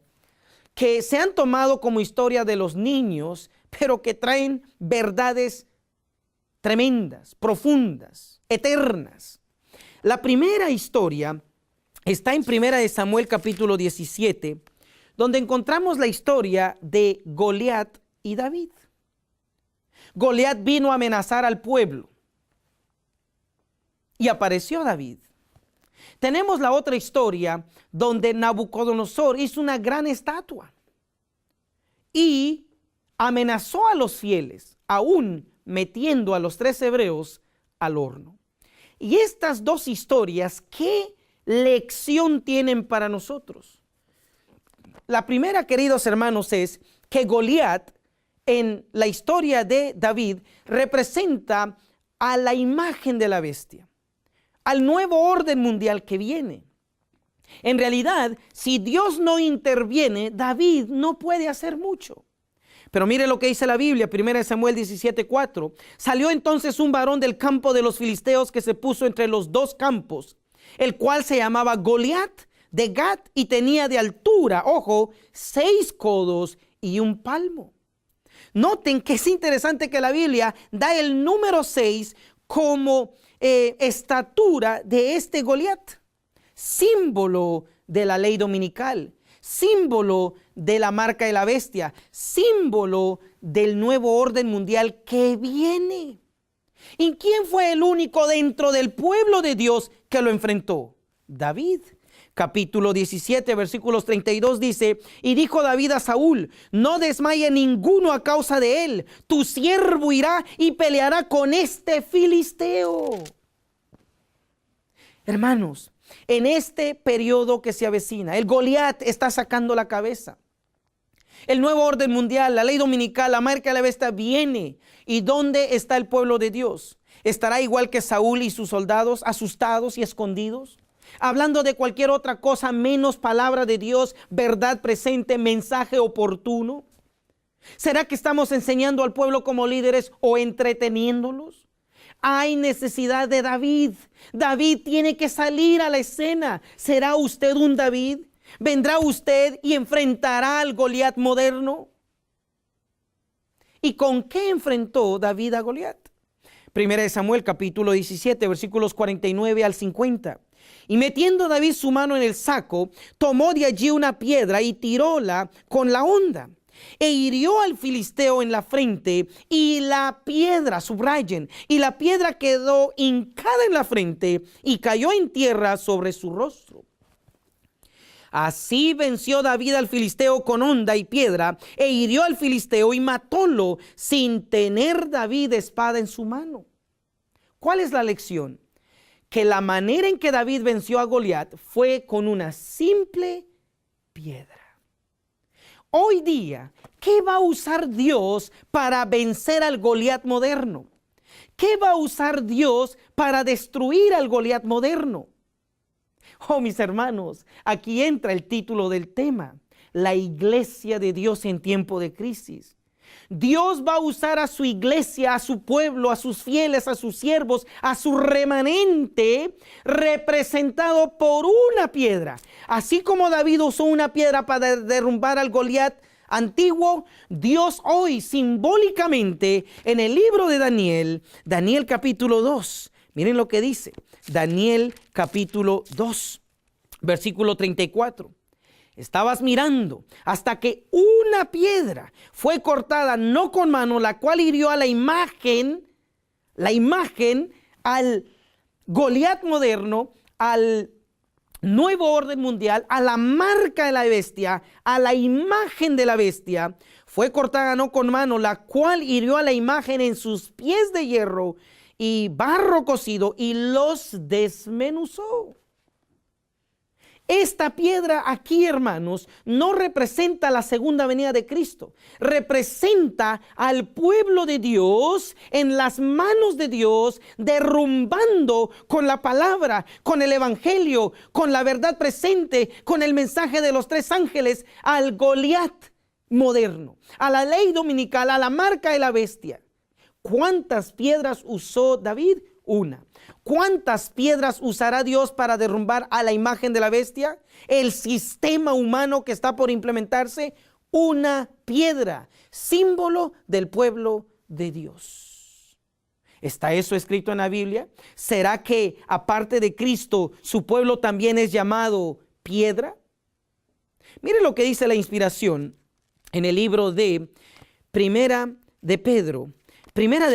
que se han tomado como historia de los niños, pero que traen verdades tremendas, profundas, eternas. La primera historia está en 1 Samuel capítulo 17, donde encontramos la historia de Goliat y David. Goliat vino a amenazar al pueblo y apareció David. Tenemos la otra historia donde Nabucodonosor hizo una gran estatua y amenazó a los fieles, aún metiendo a los 3 hebreos al horno. Y estas dos historias, ¿qué lección tienen para nosotros? La primera, queridos hermanos, es que Goliat en la historia de David representa a la imagen de la bestia, al nuevo orden mundial que viene. En realidad, si Dios no interviene, David no puede hacer mucho. Pero mire lo que dice la Biblia, 1 Samuel 17:4. Salió entonces un varón del campo de los filisteos que se puso entre los dos campos, el cual se llamaba Goliat de Gat y tenía de altura, ojo, 6 codos y 1 palmo. Noten que es interesante que la Biblia da el número 6 como estatura de este Goliat, símbolo de la ley dominical, símbolo de la marca de la bestia, símbolo del nuevo orden mundial que viene. ¿Y quién fue el único dentro del pueblo de Dios que lo enfrentó? David. Capítulo 17, versículos 32 dice: y dijo David a Saúl: no desmaye ninguno a causa de él, tu siervo irá y peleará con este filisteo. Hermanos, en este periodo que se avecina, el Goliat está sacando la cabeza. El nuevo orden mundial, la ley dominical, la marca de la bestia viene. ¿Y dónde está el pueblo de Dios? ¿Estará igual que Saúl y sus soldados, asustados y escondidos? Hablando de cualquier otra cosa menos palabra de Dios, verdad presente, mensaje oportuno. ¿Será que estamos enseñando al pueblo como líderes o entreteniéndolos? Hay necesidad de David. David tiene que salir a la escena. ¿Será usted un David? ¿Vendrá usted y enfrentará al Goliat moderno? ¿Y con qué enfrentó David a Goliat? 1 Samuel capítulo 17, versículos 49 al 50. Y metiendo David su mano en el saco, tomó de allí una piedra y tiróla con la honda. E hirió al filisteo en la frente, y la piedra, subrayen, y la piedra quedó hincada en la frente y cayó en tierra sobre su rostro. Así venció David al filisteo con honda y piedra, e hirió al filisteo y matólo sin tener David espada en su mano. ¿Cuál es la lección? Que la manera en que David venció a Goliat fue con una simple piedra. Hoy día, ¿qué va a usar Dios para vencer al Goliat moderno? ¿Qué va a usar Dios para destruir al Goliat moderno? Oh, mis hermanos, aquí entra el título del tema: la iglesia de Dios en tiempo de crisis. Dios va a usar a su iglesia, a su pueblo, a sus fieles, a sus siervos, a su remanente, representado por una piedra. Así como David usó una piedra para derrumbar al Goliat antiguo, Dios hoy simbólicamente en el libro de Daniel, Daniel capítulo 2, miren lo que dice, Daniel capítulo 2, versículo 34. Estabas mirando hasta que una piedra fue cortada, no con mano, la cual hirió a la imagen al Goliat moderno, al nuevo orden mundial, a la marca de la bestia, a la imagen de la bestia. Fue cortada no con mano, la cual hirió a la imagen en sus pies de hierro y barro cocido y los desmenuzó. Esta piedra aquí, hermanos, no representa la segunda venida de Cristo. Representa al pueblo de Dios en las manos de Dios, derrumbando con la palabra, con el evangelio, con la verdad presente, con el mensaje de los tres ángeles, al Goliat moderno, a la ley dominical, a la marca de la bestia. ¿Cuántas piedras usó David? Una. ¿Cuántas piedras usará Dios para derrumbar a la imagen de la bestia? El sistema humano que está por implementarse, una piedra, símbolo del pueblo de Dios. ¿Está eso escrito en la Biblia? ¿Será que aparte de Cristo, su pueblo también es llamado piedra? Mire lo que dice la inspiración en el libro de Primera de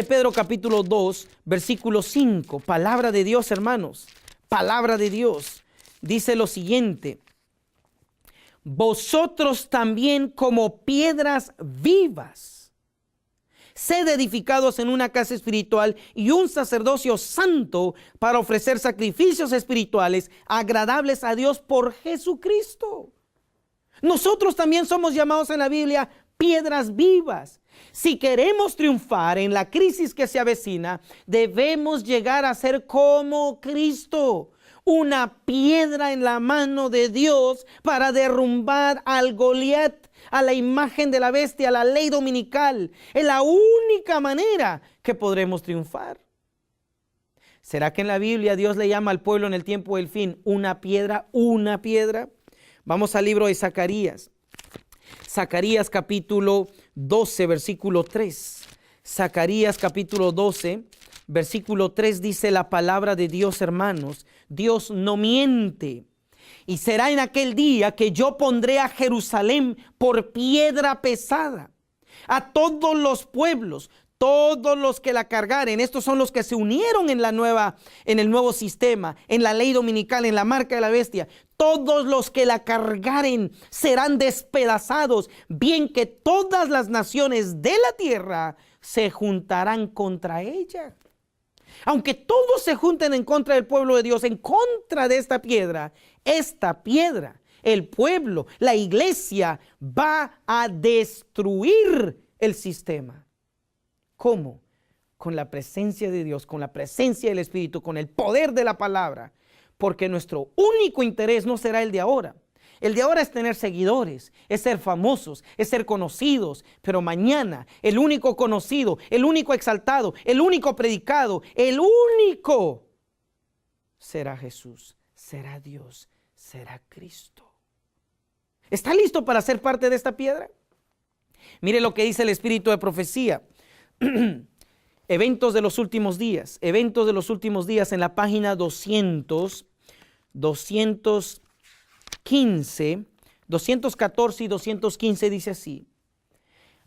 Pedro capítulo 2, versículo 5. Palabra de Dios, hermanos. Palabra de Dios. Dice lo siguiente: vosotros también como piedras vivas, sed edificados en una casa espiritual y un sacerdocio santo para ofrecer sacrificios espirituales agradables a Dios por Jesucristo. Nosotros también somos llamados en la Biblia piedras vivas. Si queremos triunfar en la crisis que se avecina, debemos llegar a ser como Cristo, una piedra en la mano de Dios para derrumbar al Goliat, a la imagen de la bestia, a la ley dominical. Es la única manera que podremos triunfar. ¿Será que en la Biblia Dios le llama al pueblo en el tiempo del fin una piedra? Una piedra. Vamos al libro de Zacarías. Zacarías capítulo 12, versículo 3. Zacarías capítulo 12, versículo 3 dice la palabra de Dios, hermanos. Dios no miente. Y será en aquel día que yo pondré a Jerusalén por piedra pesada, a todos los pueblos, todos los que la cargaren. Estos son los que se unieron en el nuevo sistema, en la ley dominical, en la marca de la bestia. Todos los que la cargaren serán despedazados, bien que todas las naciones de la tierra se juntarán contra ella. Aunque todos se junten en contra del pueblo de Dios, en contra de esta piedra, el pueblo, la iglesia va a destruir el sistema. ¿Cómo? Con la presencia de Dios, con la presencia del Espíritu, con el poder de la palabra. Porque nuestro único interés no será el de ahora. El de ahora es tener seguidores, es ser famosos, es ser conocidos. Pero mañana el único conocido, el único exaltado, el único predicado, el único será Jesús, será Dios, será Cristo. ¿Está listo para ser parte de esta piedra? Mire lo que dice el espíritu de profecía. Eventos de los últimos días en la página 214 y 215 dice así: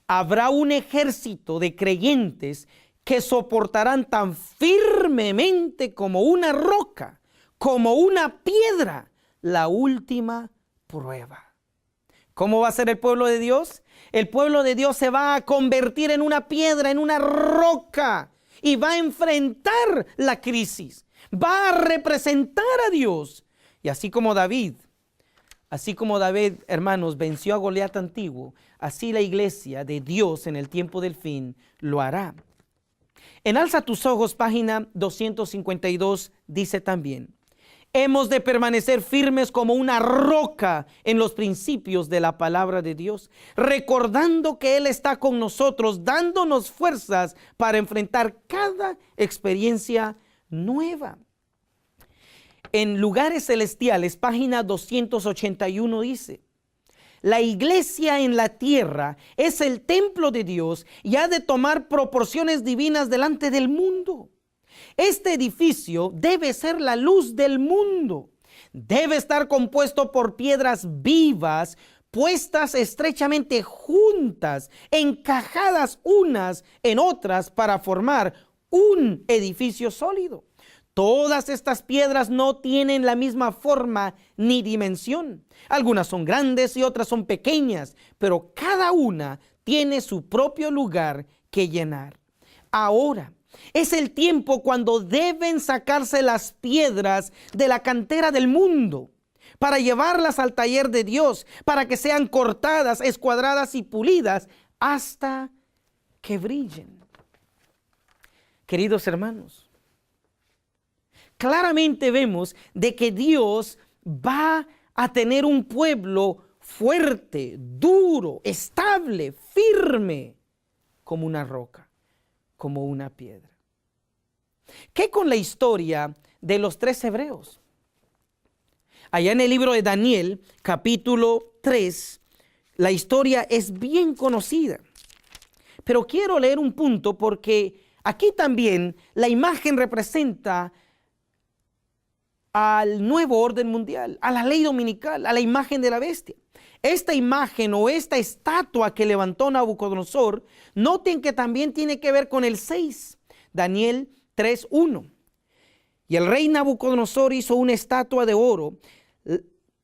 habrá un ejército de creyentes que soportarán tan firmemente como una roca, como una piedra, la última prueba. ¿Cómo va a ser el pueblo de Dios? El pueblo de Dios se va a convertir en una piedra, en una roca, y va a enfrentar la crisis. Va a representar a Dios. Y así como David, hermanos, venció a Goliat antiguo, así la iglesia de Dios en el tiempo del fin lo hará. En Alza tus ojos, página 252, dice también: hemos de permanecer firmes como una roca en los principios de la palabra de Dios, recordando que Él está con nosotros, dándonos fuerzas para enfrentar cada experiencia nueva. En Lugares Celestiales, página 281, dice: la iglesia en la tierra es el templo de Dios y ha de tomar proporciones divinas delante del mundo. Este edificio debe ser la luz del mundo. Debe estar compuesto por piedras vivas, puestas estrechamente juntas, encajadas unas en otras para formar un edificio sólido. Todas estas piedras no tienen la misma forma ni dimensión. Algunas son grandes y otras son pequeñas, pero cada una tiene su propio lugar que llenar. Ahora es el tiempo cuando deben sacarse las piedras de la cantera del mundo para llevarlas al taller de Dios, para que sean cortadas, escuadradas y pulidas hasta que brillen. Queridos hermanos, claramente vemos de que Dios va a tener un pueblo fuerte, duro, estable, firme, como una roca, como una piedra. ¿Qué con la historia de los 3 hebreos? Allá en el libro de Daniel, capítulo 3, la historia es bien conocida. Pero quiero leer un punto porque aquí también la imagen representa al nuevo orden mundial, a la ley dominical, a la imagen de la bestia. Esta imagen o esta estatua que levantó Nabucodonosor, noten que también tiene que ver con el 6, Daniel 3:1. Y el rey Nabucodonosor hizo una estatua de oro,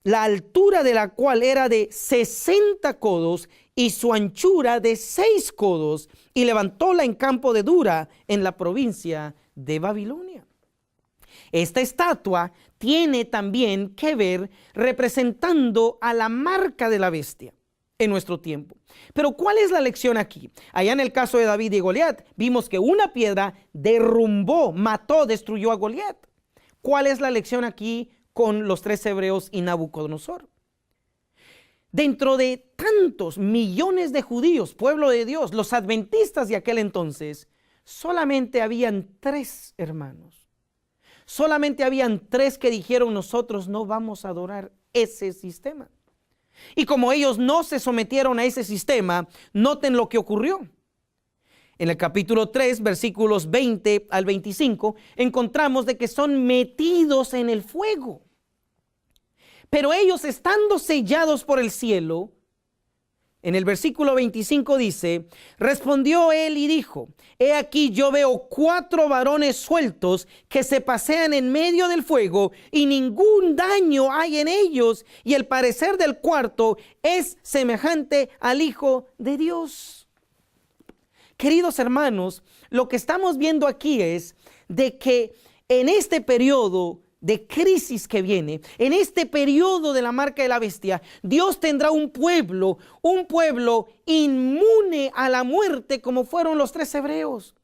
la altura de la cual era de 60 codos y su anchura de 6 codos, y levantóla en campo de Dura, en la provincia de Babilonia. Esta estatua tiene también que ver representando a la marca de la bestia en nuestro tiempo. Pero ¿cuál es la lección aquí? Allá en el caso de David y Goliat, vimos que una piedra derrumbó, mató, destruyó a Goliat. ¿Cuál es la lección aquí con los 3 hebreos y Nabucodonosor? Dentro de tantos millones de judíos, pueblo de Dios, los adventistas de aquel entonces, solamente habían 3 hermanos. Solamente habían 3 que dijeron: nosotros no vamos a adorar ese sistema. Y como ellos no se sometieron a ese sistema, noten lo que ocurrió. En el capítulo 3, versículos 20 al 25, encontramos de que son metidos en el fuego. Pero ellos, estando sellados por el cielo, en el versículo 25 dice: respondió él y dijo: he aquí, yo veo 4 varones sueltos que se pasean en medio del fuego, y ningún daño hay en ellos, y el parecer del cuarto es semejante al Hijo de Dios. Queridos hermanos, lo que estamos viendo aquí es de que en este periodo de crisis que viene, en este periodo de la marca de la bestia, Dios tendrá un pueblo inmune a la muerte, como fueron los 3 hebreos.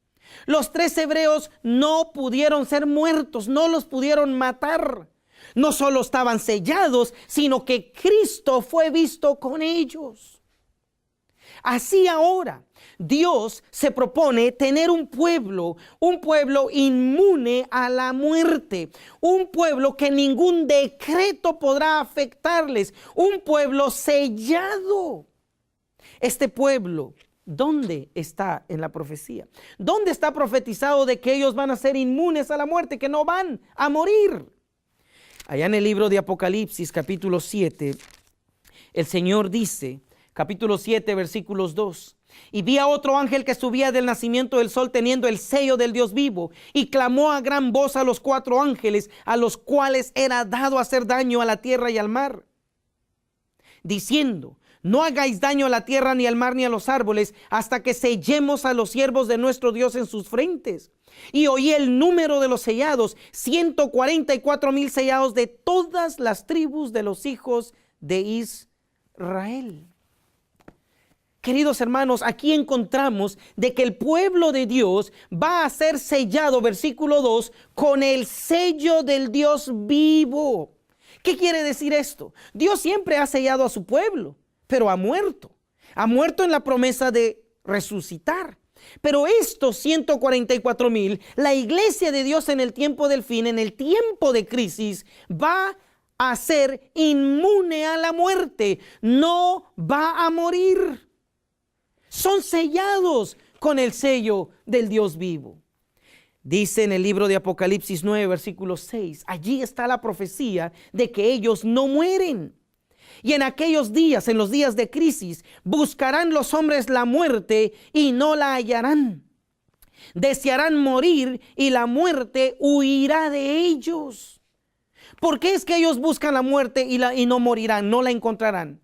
Los 3 hebreos no pudieron ser muertos, no los pudieron matar. No solo estaban sellados, sino que Cristo fue visto con ellos. Así ahora, Dios se propone tener un pueblo inmune a la muerte, un pueblo que ningún decreto podrá afectarles, un pueblo sellado. Este pueblo, ¿dónde está en la profecía? ¿Dónde está profetizado de que ellos van a ser inmunes a la muerte, que no van a morir? Allá en el libro de Apocalipsis, capítulo 7, el Señor dice, capítulo 7, versículos 2: y vi a otro ángel que subía del nacimiento del sol teniendo el sello del Dios vivo, y clamó a gran voz a los 4 ángeles, a los cuales era dado hacer daño a la tierra y al mar, diciendo: no hagáis daño a la tierra, ni al mar, ni a los árboles, hasta que sellemos a los siervos de nuestro Dios en sus frentes. Y oí el número de los sellados, 144,000 sellados de todas las tribus de los hijos de Israel. Queridos hermanos, aquí encontramos de que el pueblo de Dios va a ser sellado, versículo 2, con el sello del Dios vivo. ¿Qué quiere decir esto? Dios siempre ha sellado a su pueblo, pero ha muerto. Ha muerto en la promesa de resucitar. Pero estos 144,000, la iglesia de Dios en el tiempo del fin, en el tiempo de crisis, va a ser inmune a la muerte. No va a morir. Son sellados con el sello del Dios vivo. Dice en el libro de Apocalipsis 9, versículo 6, allí está la profecía de que ellos no mueren. Y en aquellos días, en los días de crisis, buscarán los hombres la muerte y no la hallarán. Desearán morir y la muerte huirá de ellos. ¿Por qué es que ellos buscan la muerte y no morirán, no la encontrarán?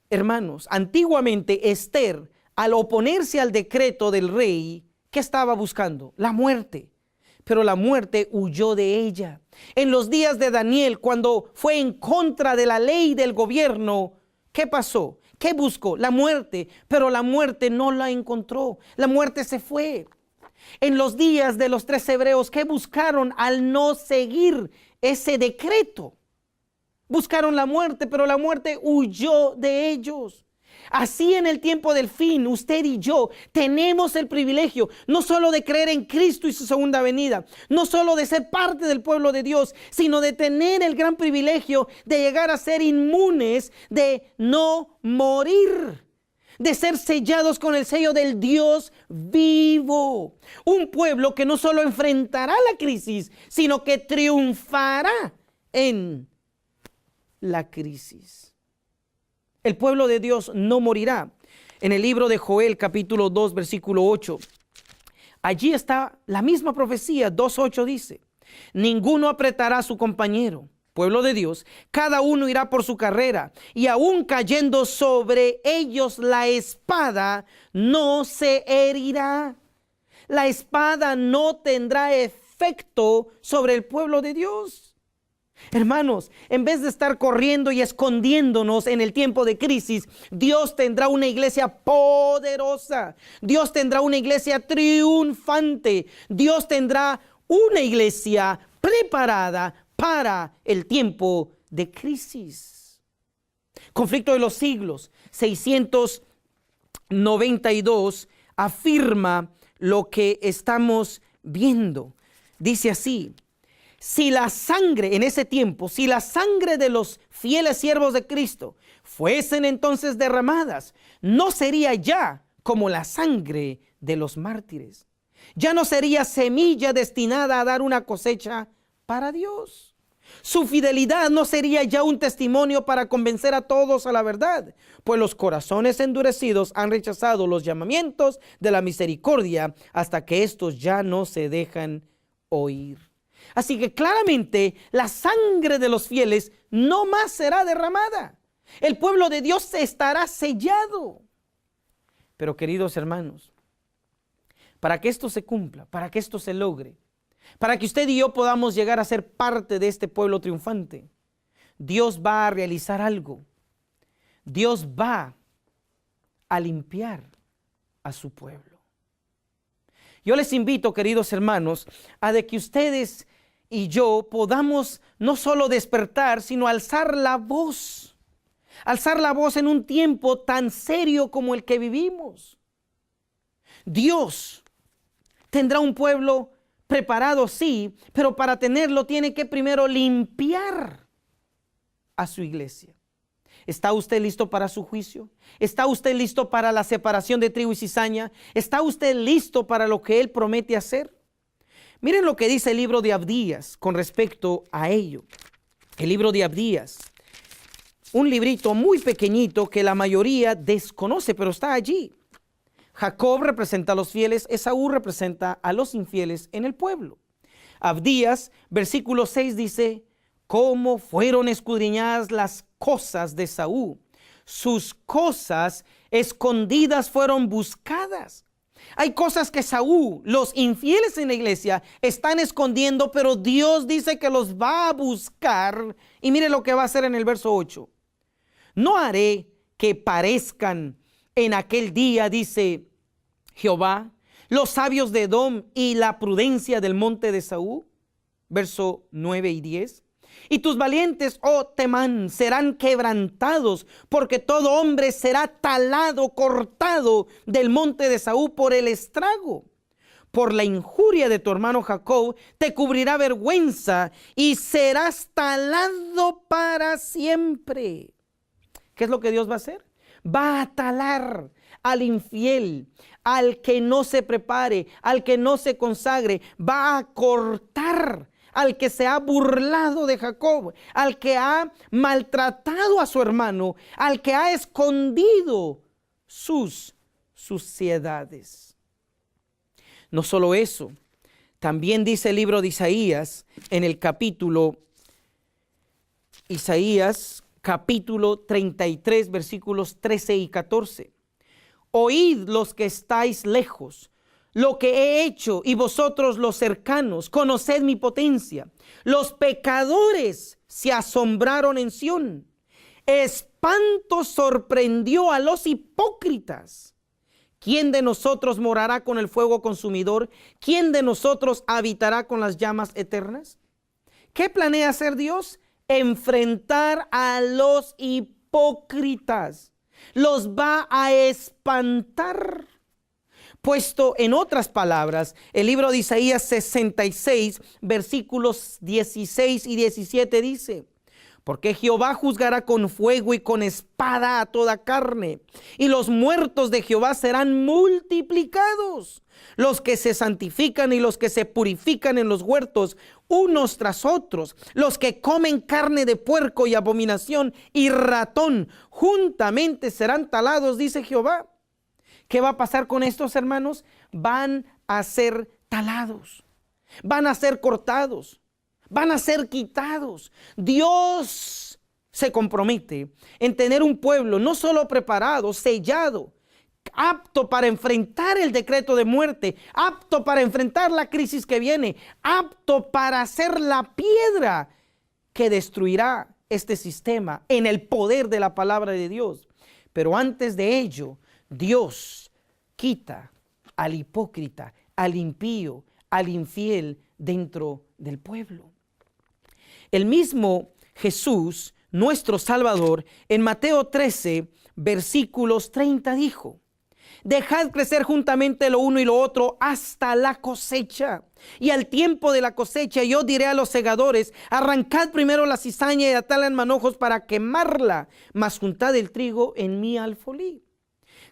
Hermanos, antiguamente Esther, al oponerse al decreto del rey, ¿qué estaba buscando? La muerte. Pero la muerte huyó de ella. En los días de Daniel, cuando fue en contra de la ley del gobierno, ¿qué pasó? ¿Qué buscó? La muerte. Pero la muerte no la encontró. La muerte se fue. En los días de los 3 hebreos, ¿qué buscaron al no seguir ese decreto? Buscaron la muerte, pero la muerte huyó de ellos. Así en el tiempo del fin, usted y yo tenemos el privilegio no solo de creer en Cristo y su segunda venida, no solo de ser parte del pueblo de Dios, sino de tener el gran privilegio de llegar a ser inmunes, de no morir, de ser sellados con el sello del Dios vivo. Un pueblo que no solo enfrentará la crisis, sino que triunfará en la crisis. El pueblo de Dios no morirá. En el libro de Joel, capítulo 2, versículo 8, allí está la misma profecía. 2:8 dice: ninguno apretará a su compañero. Pueblo de Dios, cada uno irá por su carrera, y aún cayendo sobre ellos la espada no se herirá. La espada no tendrá efecto sobre el pueblo de Dios. Hermanos, en vez de estar corriendo y escondiéndonos en el tiempo de crisis, Dios tendrá una iglesia poderosa. Dios tendrá una iglesia triunfante. Dios tendrá una iglesia preparada para el tiempo de crisis. Conflicto de los siglos 692 afirma lo que estamos viendo. Dice así: si la sangre, en ese tiempo, si la sangre de los fieles siervos de Cristo fuesen entonces derramadas, no sería ya como la sangre de los mártires. Ya no sería semilla destinada a dar una cosecha para Dios. Su fidelidad no sería ya un testimonio para convencer a todos a la verdad, pues los corazones endurecidos han rechazado los llamamientos de la misericordia hasta que estos ya no se dejan oír. Así que claramente la sangre de los fieles no más será derramada. El pueblo de Dios estará sellado. Pero queridos hermanos, para que esto se cumpla, para que esto se logre, para que usted y yo podamos llegar a ser parte de este pueblo triunfante, Dios va a realizar algo. Dios va a limpiar a su pueblo. Yo les invito, queridos hermanos, a de que ustedes y yo podamos no solo despertar, sino alzar la voz en un tiempo tan serio como el que vivimos. Dios tendrá un pueblo preparado, sí, pero para tenerlo tiene que primero limpiar a su iglesia. ¿Está usted listo para su juicio? ¿Está usted listo para la separación de trigo y cizaña? ¿Está usted listo para lo que Él promete hacer? Miren lo que dice el libro de Abdías con respecto a ello. El libro de Abdías, un librito muy pequeñito que la mayoría desconoce, pero está allí. Jacob representa a los fieles, Esaú representa a los infieles en el pueblo. Abdías, versículo 6 dice: cómo fueron escudriñadas las cosas de Esaú. Sus cosas escondidas fueron buscadas. Hay cosas que Esaú, los infieles en la iglesia, están escondiendo, pero Dios dice que los va a buscar. Y mire lo que va a hacer en el verso 8. No haré que parezcan en aquel día, dice Jehová, los sabios de Edom y la prudencia del monte de Esaú. Verso 9 y 10. Y tus valientes, oh Temán, serán quebrantados, porque todo hombre será talado, cortado del monte de Esaú por el estrago. Por la injuria de tu hermano Jacob te cubrirá vergüenza y serás talado para siempre. ¿Qué es lo que Dios va a hacer? Va a talar al infiel, al que no se prepare, al que no se consagre. Va a cortar al que se ha burlado de Jacob, al que ha maltratado a su hermano, al que ha escondido sus suciedades. No solo eso, también dice el libro de Isaías en el capítulo 33, versículos 13 y 14. Oíd los que estáis lejos, lo que he hecho, y vosotros los cercanos, conoced mi potencia. Los pecadores se asombraron en Sión. Espanto sorprendió a los hipócritas. ¿Quién de nosotros morará con el fuego consumidor? ¿Quién de nosotros habitará con las llamas eternas? ¿Qué planea hacer Dios? Enfrentar a los hipócritas. Los va a espantar. Puesto en otras palabras, el libro de Isaías 66, versículos 16 y 17 dice: porque Jehová juzgará con fuego y con espada a toda carne, y los muertos de Jehová serán multiplicados, los que se santifican y los que se purifican en los huertos, unos tras otros, los que comen carne de puerco y abominación y ratón, juntamente serán talados, dice Jehová. ¿Qué va a pasar con estos hermanos? Van a ser talados, van a ser cortados, van a ser quitados. Dios se compromete en tener un pueblo no solo preparado, sellado, apto para enfrentar el decreto de muerte, apto para enfrentar la crisis que viene, apto para ser la piedra que destruirá este sistema en el poder de la palabra de Dios. Pero antes de ello, Dios quita al hipócrita, al impío, al infiel dentro del pueblo. El mismo Jesús, nuestro Salvador, en Mateo 13, versículos 30 dijo: dejad crecer juntamente lo uno y lo otro hasta la cosecha. Y al tiempo de la cosecha yo diré a los segadores: arrancad primero la cizaña y atadla en manojos para quemarla, mas juntad el trigo en mi alfolí.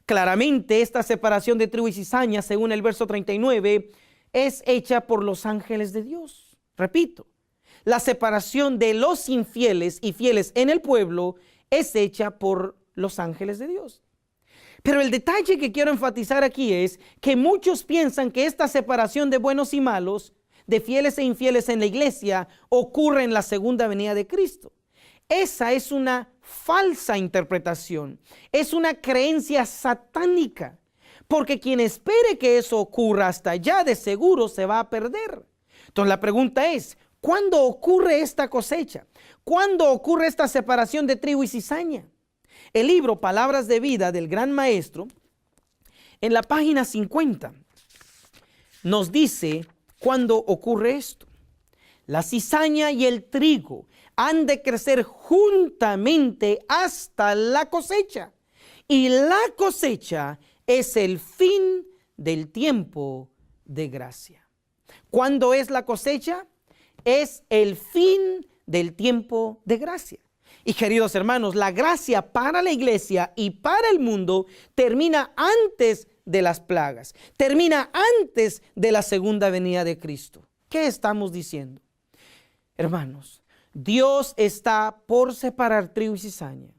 Claramente esta separación de trigo y cizaña, según el verso 39, es hecha por los ángeles de Dios. Repito, la separación de los infieles y fieles en el pueblo es hecha por los ángeles de Dios. Pero el detalle que quiero enfatizar aquí es que muchos piensan que esta separación de buenos y malos, de fieles e infieles en la iglesia, ocurre en la segunda venida de Cristo. Esa es una falsa interpretación, es una creencia satánica, porque quien espere que eso ocurra hasta allá, de seguro se va a perder. Entonces la pregunta es: ¿cuándo ocurre esta cosecha? ¿Cuándo ocurre esta separación de trigo y cizaña? El libro Palabras de Vida del Gran Maestro, en la página 50, nos dice cuándo ocurre esto. La cizaña y el trigo han de crecer juntamente hasta la cosecha. Y la cosecha es el fin del tiempo de gracia. ¿Cuándo es la cosecha? Es el fin del tiempo de gracia. Y queridos hermanos, la gracia para la iglesia y para el mundo termina antes de las plagas, termina antes de la segunda venida de Cristo. ¿Qué estamos diciendo? Hermanos, Dios está por separar trigo y cizaña,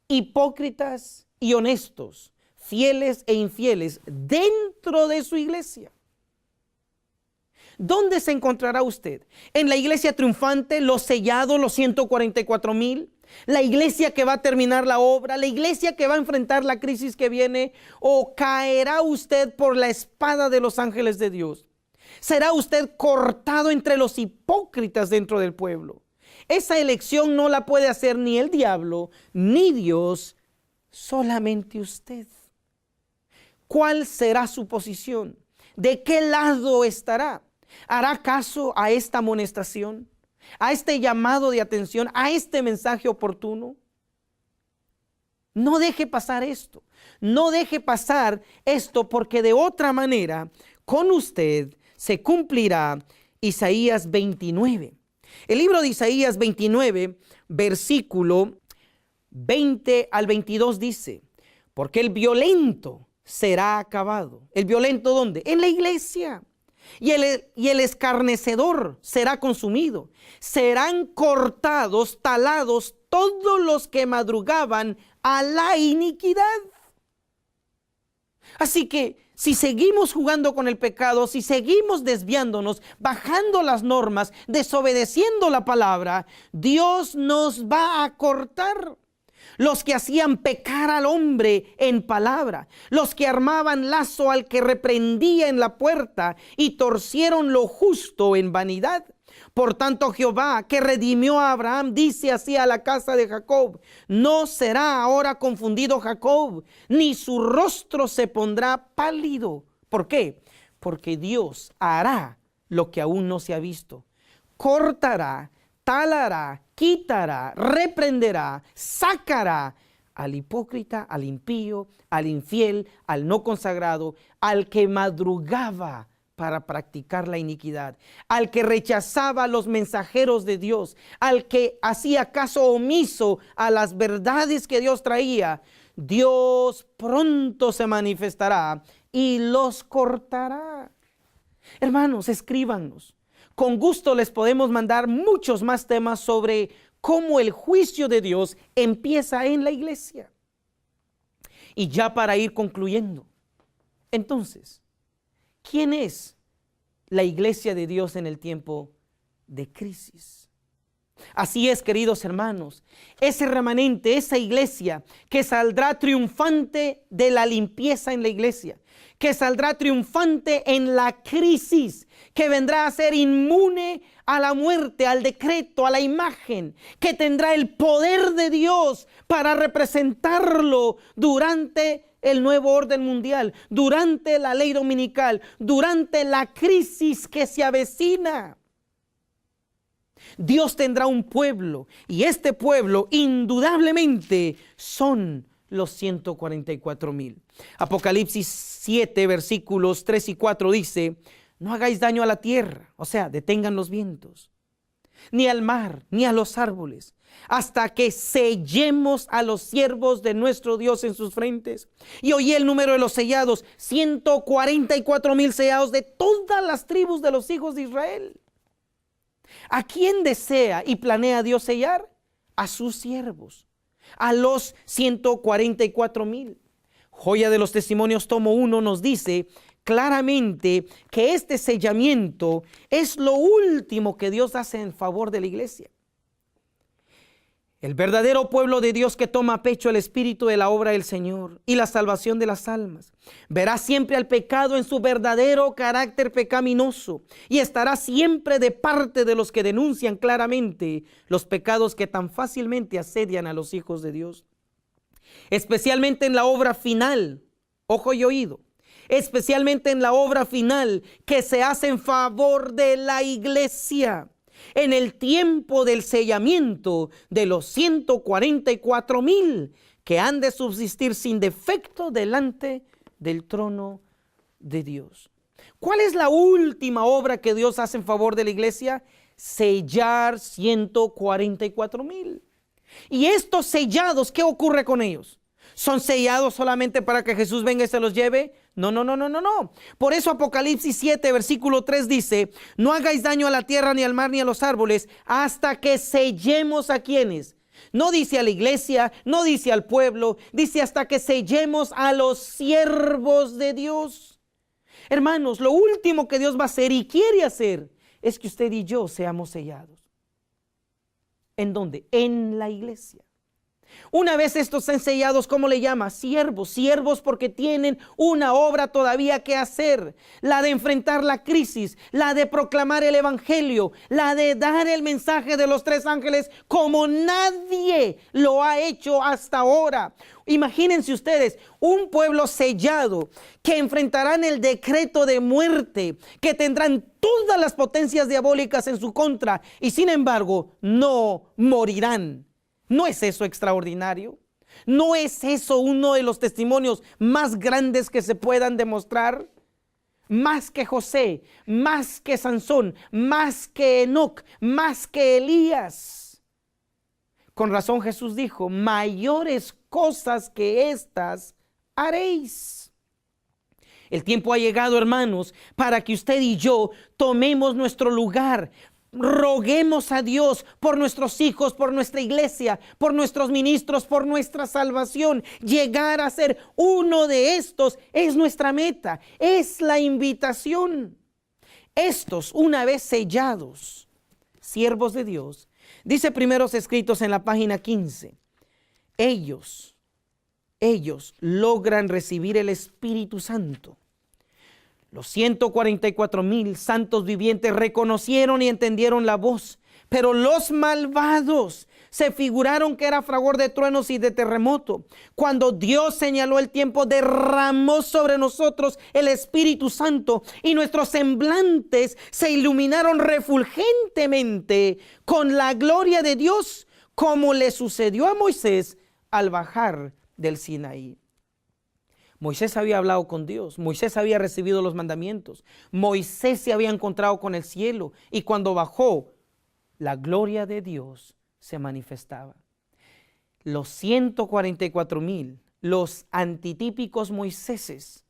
hipócritas y honestos, fieles e infieles dentro de su iglesia. ¿Dónde se encontrará usted? ¿En la iglesia triunfante, los sellados, los 144,000? ¿La iglesia que va a terminar la obra? ¿La iglesia que va a enfrentar la crisis que viene? ¿O caerá usted por la espada de los ángeles de Dios? ¿Será usted cortado entre los hipócritas dentro del pueblo? Esa elección no la puede hacer ni el diablo, ni Dios, solamente usted. ¿Cuál será su posición? ¿De qué lado estará? ¿Hará caso a esta amonestación, a este llamado de atención, a este mensaje oportuno? No deje pasar esto. No deje pasar esto, porque de otra manera con usted se cumplirá Isaías 29. El libro de Isaías 29, versículo 20 al 22 dice: porque el violento será acabado. ¿El violento dónde? En la iglesia. Y el escarnecedor será consumido. Serán cortados, talados todos los que madrugaban a la iniquidad. Así que si seguimos jugando con el pecado, si seguimos desviándonos, bajando las normas, desobedeciendo la palabra, Dios nos va a cortar. Los que hacían pecar al hombre en palabra, los que armaban lazo al que reprendía en la puerta y torcieron lo justo en vanidad. Por tanto, Jehová, que redimió a Abraham, dice así a la casa de Jacob: no será ahora confundido Jacob, ni su rostro se pondrá pálido. ¿Por qué? Porque Dios hará lo que aún no se ha visto. Cortará, talará, quitará, reprenderá, sacará al hipócrita, al impío, al infiel, al no consagrado, al que madrugaba para practicar la iniquidad, al que rechazaba a los mensajeros de Dios, al que hacía caso omiso a las verdades que Dios traía. Dios pronto se manifestará y los cortará. Hermanos, escríbanos. Con gusto les podemos mandar muchos más temas sobre cómo el juicio de Dios empieza en la iglesia. Y ya para ir concluyendo, entonces, ¿quién es la iglesia de Dios en el tiempo de crisis? Así es, queridos hermanos, ese remanente, esa iglesia que saldrá triunfante de la limpieza en la iglesia, que saldrá triunfante en la crisis, que vendrá a ser inmune a la muerte, al decreto, a la imagen, que tendrá el poder de Dios para representarlo durante el nuevo orden mundial, durante la ley dominical, durante la crisis que se avecina. Dios tendrá un pueblo, y este pueblo indudablemente son los 144,000. Apocalipsis 7, versículos 3 y 4 dice: no hagáis daño a la tierra, o sea, detengan los vientos, ni al mar, ni a los árboles, hasta que sellemos a los siervos de nuestro Dios en sus frentes. Y oí el número de los sellados: 144,000 sellados de todas las tribus de los hijos de Israel. ¿A quién desea y planea Dios sellar? A sus siervos, a los 144,000. Joya de los Testimonios, tomo 1, nos dice claramente que este sellamiento es lo último que Dios hace en favor de la iglesia. El verdadero pueblo de Dios que toma a pecho el espíritu de la obra del Señor y la salvación de las almas, verá siempre al pecado en su verdadero carácter pecaminoso y estará siempre de parte de los que denuncian claramente los pecados que tan fácilmente asedian a los hijos de Dios. Especialmente en la obra final, ojo y oído, especialmente en la obra final que se hace en favor de la iglesia, en el tiempo del sellamiento de los 144,000 que han de subsistir sin defecto delante del trono de Dios. ¿Cuál es la última obra que Dios hace en favor de la iglesia? Sellar 144,000. Y estos sellados, ¿qué ocurre con ellos? ¿Son sellados solamente para que Jesús venga y se los lleve? No. Por eso Apocalipsis 7, versículo 3 dice: no hagáis daño a la tierra, ni al mar, ni a los árboles, hasta que sellemos a quienes. No dice a la iglesia, no dice al pueblo, dice hasta que sellemos a los siervos de Dios. Hermanos, lo último que Dios va a hacer y quiere hacer es que usted y yo seamos sellados. ¿En dónde? En la iglesia. Una vez estos sean sellados, ¿cómo le llama? Siervos, siervos porque tienen una obra todavía que hacer. La de enfrentar la crisis, la de proclamar el evangelio, la de dar el mensaje de los 3 ángeles como nadie lo ha hecho hasta ahora. Imagínense ustedes, un pueblo sellado que enfrentarán el decreto de muerte, que tendrán todas las potencias diabólicas en su contra y sin embargo no morirán. ¿No es eso extraordinario? ¿No es eso uno de los testimonios más grandes que se puedan demostrar? Más que José, más que Sansón, más que Enoc, más que Elías. Con razón Jesús dijo, mayores cosas que estas haréis. El tiempo ha llegado, hermanos, para que usted y yo tomemos nuestro lugar. Roguemos a Dios por nuestros hijos, por nuestra iglesia, por nuestros ministros, por nuestra salvación. Llegar a ser uno de estos es nuestra meta, es la invitación. Estos, una vez sellados, siervos de Dios, dice Primeros Escritos en la página 15, ellos logran recibir el Espíritu Santo. Los 144,000 santos vivientes reconocieron y entendieron la voz, pero los malvados se figuraron que era fragor de truenos y de terremoto. Cuando Dios señaló el tiempo, derramó sobre nosotros el Espíritu Santo y nuestros semblantes se iluminaron refulgentemente con la gloria de Dios, como le sucedió a Moisés al bajar del Sinaí. Moisés había hablado con Dios, Moisés había recibido los mandamientos, Moisés se había encontrado con el cielo y cuando bajó, la gloria de Dios se manifestaba. Los 144,000, los antitípicos Moiséses,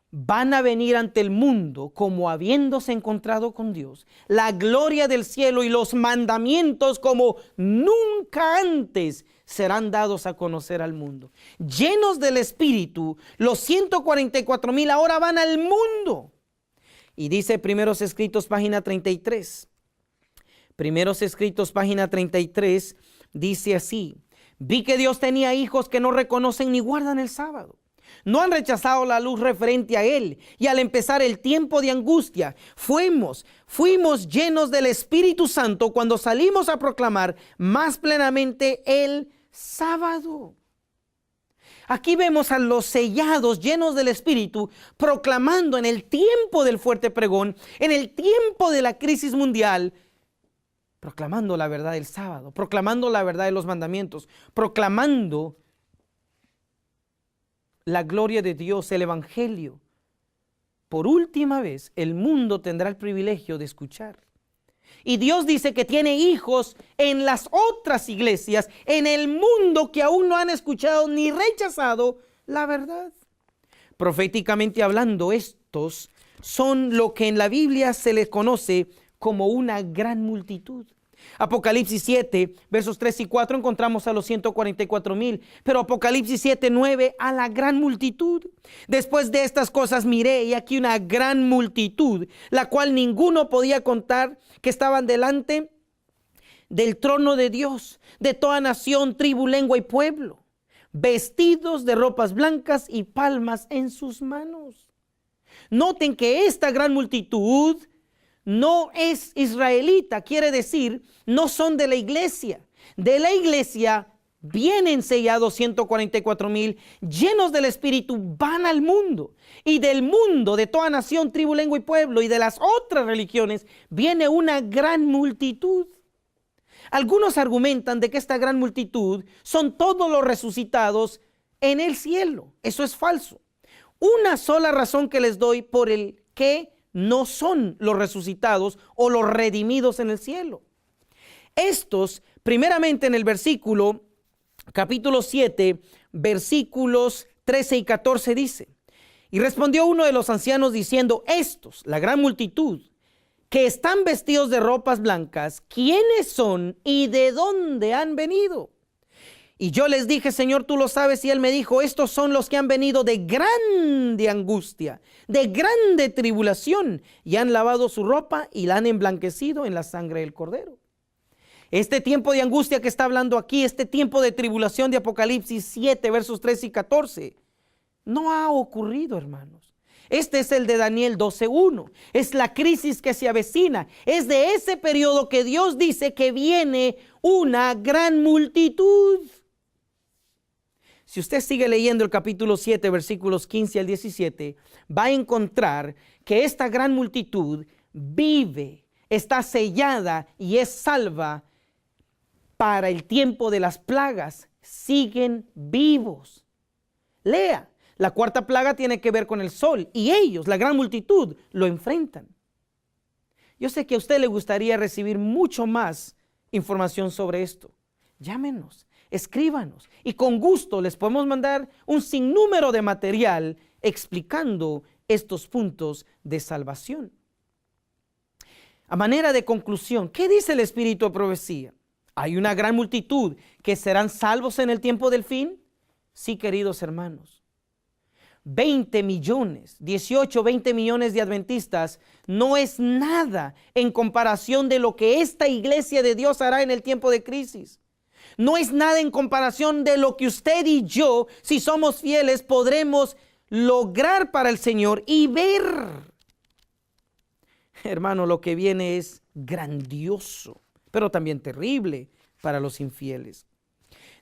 van a venir ante el mundo como habiéndose encontrado con Dios. La gloria del cielo y los mandamientos como nunca antes serán dados a conocer al mundo. Llenos del Espíritu, los 144,000 ahora van al mundo. Y dice Primeros Escritos, página 33. Primeros Escritos, página 33, dice así: vi que Dios tenía hijos que no reconocen ni guardan el sábado. No han rechazado la luz referente a Él. Y al empezar el tiempo de angustia, fuimos llenos del Espíritu Santo cuando salimos a proclamar más plenamente el sábado. Aquí vemos a los sellados llenos del Espíritu proclamando en el tiempo del fuerte pregón, en el tiempo de la crisis mundial, proclamando la verdad del sábado, proclamando la verdad de los mandamientos, proclamando la gloria de Dios, el evangelio. Por última vez, el mundo tendrá el privilegio de escuchar. Y Dios dice que tiene hijos en las otras iglesias, en el mundo que aún no han escuchado ni rechazado la verdad. Proféticamente hablando, estos son lo que en la Biblia se les conoce como una gran multitud. Apocalipsis 7, versos 3 y 4 encontramos a los 144,000, pero Apocalipsis 7, 9 a la gran multitud. Después de estas cosas miré y aquí una gran multitud, la cual ninguno podía contar, que estaban delante del trono de Dios, de toda nación, tribu, lengua y pueblo, vestidos de ropas blancas y palmas en sus manos. Noten que esta gran multitud no es israelita, quiere decir, no son de la iglesia. De la iglesia vienen sellados 144,000, llenos del Espíritu, van al mundo. Y del mundo, de toda nación, tribu, lengua y pueblo, y de las otras religiones, viene una gran multitud. Algunos argumentan de que esta gran multitud son todos los resucitados en el cielo. Eso es falso. Una sola razón que les doy por el que no son los resucitados o los redimidos en el cielo. Estos, primeramente en el versículo, capítulo 7, versículos 13 y 14 dice: y respondió uno de los ancianos diciendo, estos, la gran multitud, que están vestidos de ropas blancas, ¿quiénes son y de dónde han venido? Y yo les dije, Señor, tú lo sabes. Y él me dijo, estos son los que han venido de grande angustia, de grande tribulación, y han lavado su ropa y la han emblanquecido en la sangre del Cordero. Este tiempo de angustia que está hablando aquí, este tiempo de tribulación de Apocalipsis 7, versos 13 y 14, no ha ocurrido, hermanos. Este es el de Daniel 12:1. Es la crisis que se avecina. Es de ese periodo que Dios dice que viene una gran multitud. Si usted sigue leyendo el capítulo 7, versículos 15 al 17, va a encontrar que esta gran multitud vive, está sellada y es salva para el tiempo de las plagas. Siguen vivos. Lea, la cuarta plaga tiene que ver con el sol y ellos, la gran multitud, lo enfrentan. Yo sé que a usted le gustaría recibir mucho más información sobre esto. Llámenos. Escríbanos y con gusto les podemos mandar un sinnúmero de material explicando estos puntos de salvación. A manera de conclusión, ¿qué dice el Espíritu de profecía? ¿Hay una gran multitud que serán salvos en el tiempo del fin? Sí, queridos hermanos. 20 millones de adventistas no es nada en comparación de lo que esta iglesia de Dios hará en el tiempo de crisis. No es nada en comparación de lo que usted y yo, si somos fieles, podremos lograr para el Señor y ver. Hermano, lo que viene es grandioso, pero también terrible para los infieles.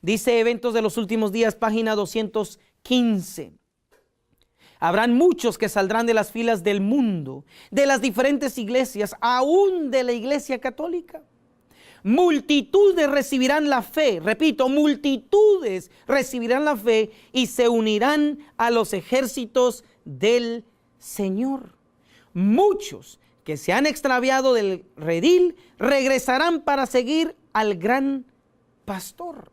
Dice Eventos de los Últimos Días, página 215. Habrán muchos que saldrán de las filas del mundo, de las diferentes iglesias, aún de la Iglesia Católica. Multitudes recibirán la fe, repito, multitudes recibirán la fe y se unirán a los ejércitos del Señor. Muchos que se han extraviado del redil regresarán para seguir al gran pastor.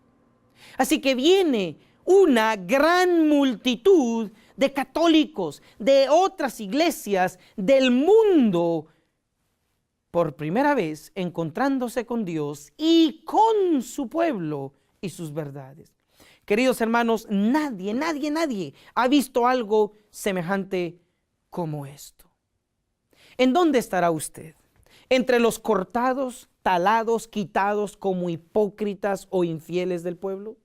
Así que viene una gran multitud de católicos, de otras iglesias del mundo, por primera vez encontrándose con Dios y con su pueblo y sus verdades. Queridos hermanos, nadie ha visto algo semejante como esto. ¿En dónde estará usted? ¿Entre los cortados, talados, quitados como hipócritas o infieles del pueblo?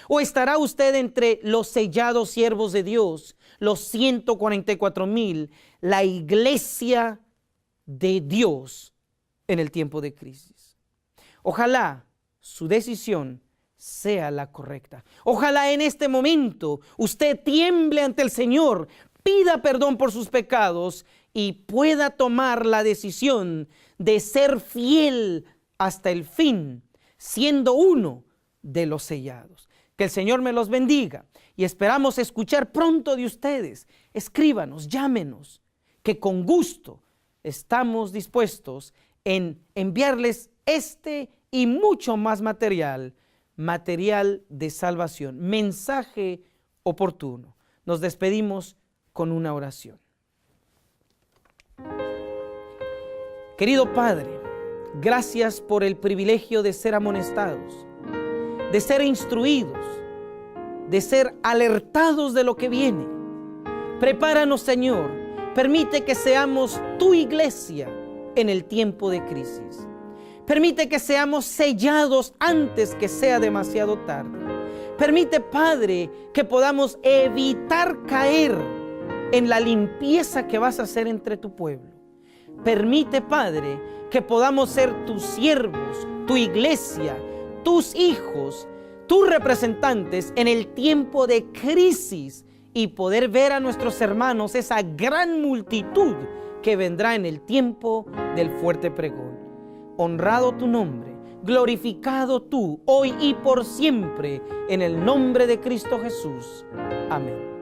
¿O estará usted entre los sellados siervos de Dios, los 144,000, la iglesia de Dios en el tiempo de crisis? Ojalá su decisión sea la correcta. Ojalá en este momento usted tiemble ante el Señor, pida perdón por sus pecados y pueda tomar la decisión de ser fiel hasta el fin, siendo uno de los sellados. Que el Señor me los bendiga y esperamos escuchar pronto de ustedes. Escríbanos, llámenos, que con gusto estamos dispuestos en enviarles este y mucho más material de salvación, mensaje oportuno. Nos despedimos con una oración. Querido Padre, gracias por el privilegio de ser amonestados, de ser instruidos, de ser alertados de lo que viene. Prepáranos, Señor, permite que seamos tu iglesia en el tiempo de crisis. Permite que seamos sellados antes que sea demasiado tarde. Permite, Padre, que podamos evitar caer en la limpieza que vas a hacer entre tu pueblo. Permite, Padre, que podamos ser tus siervos, tu iglesia, tus hijos, tus representantes en el tiempo de crisis y poder ver a nuestros hermanos, esa gran multitud que vendrá en el tiempo del fuerte pregón. Honrado tu nombre, glorificado tú, hoy y por siempre, en el nombre de Cristo Jesús. Amén.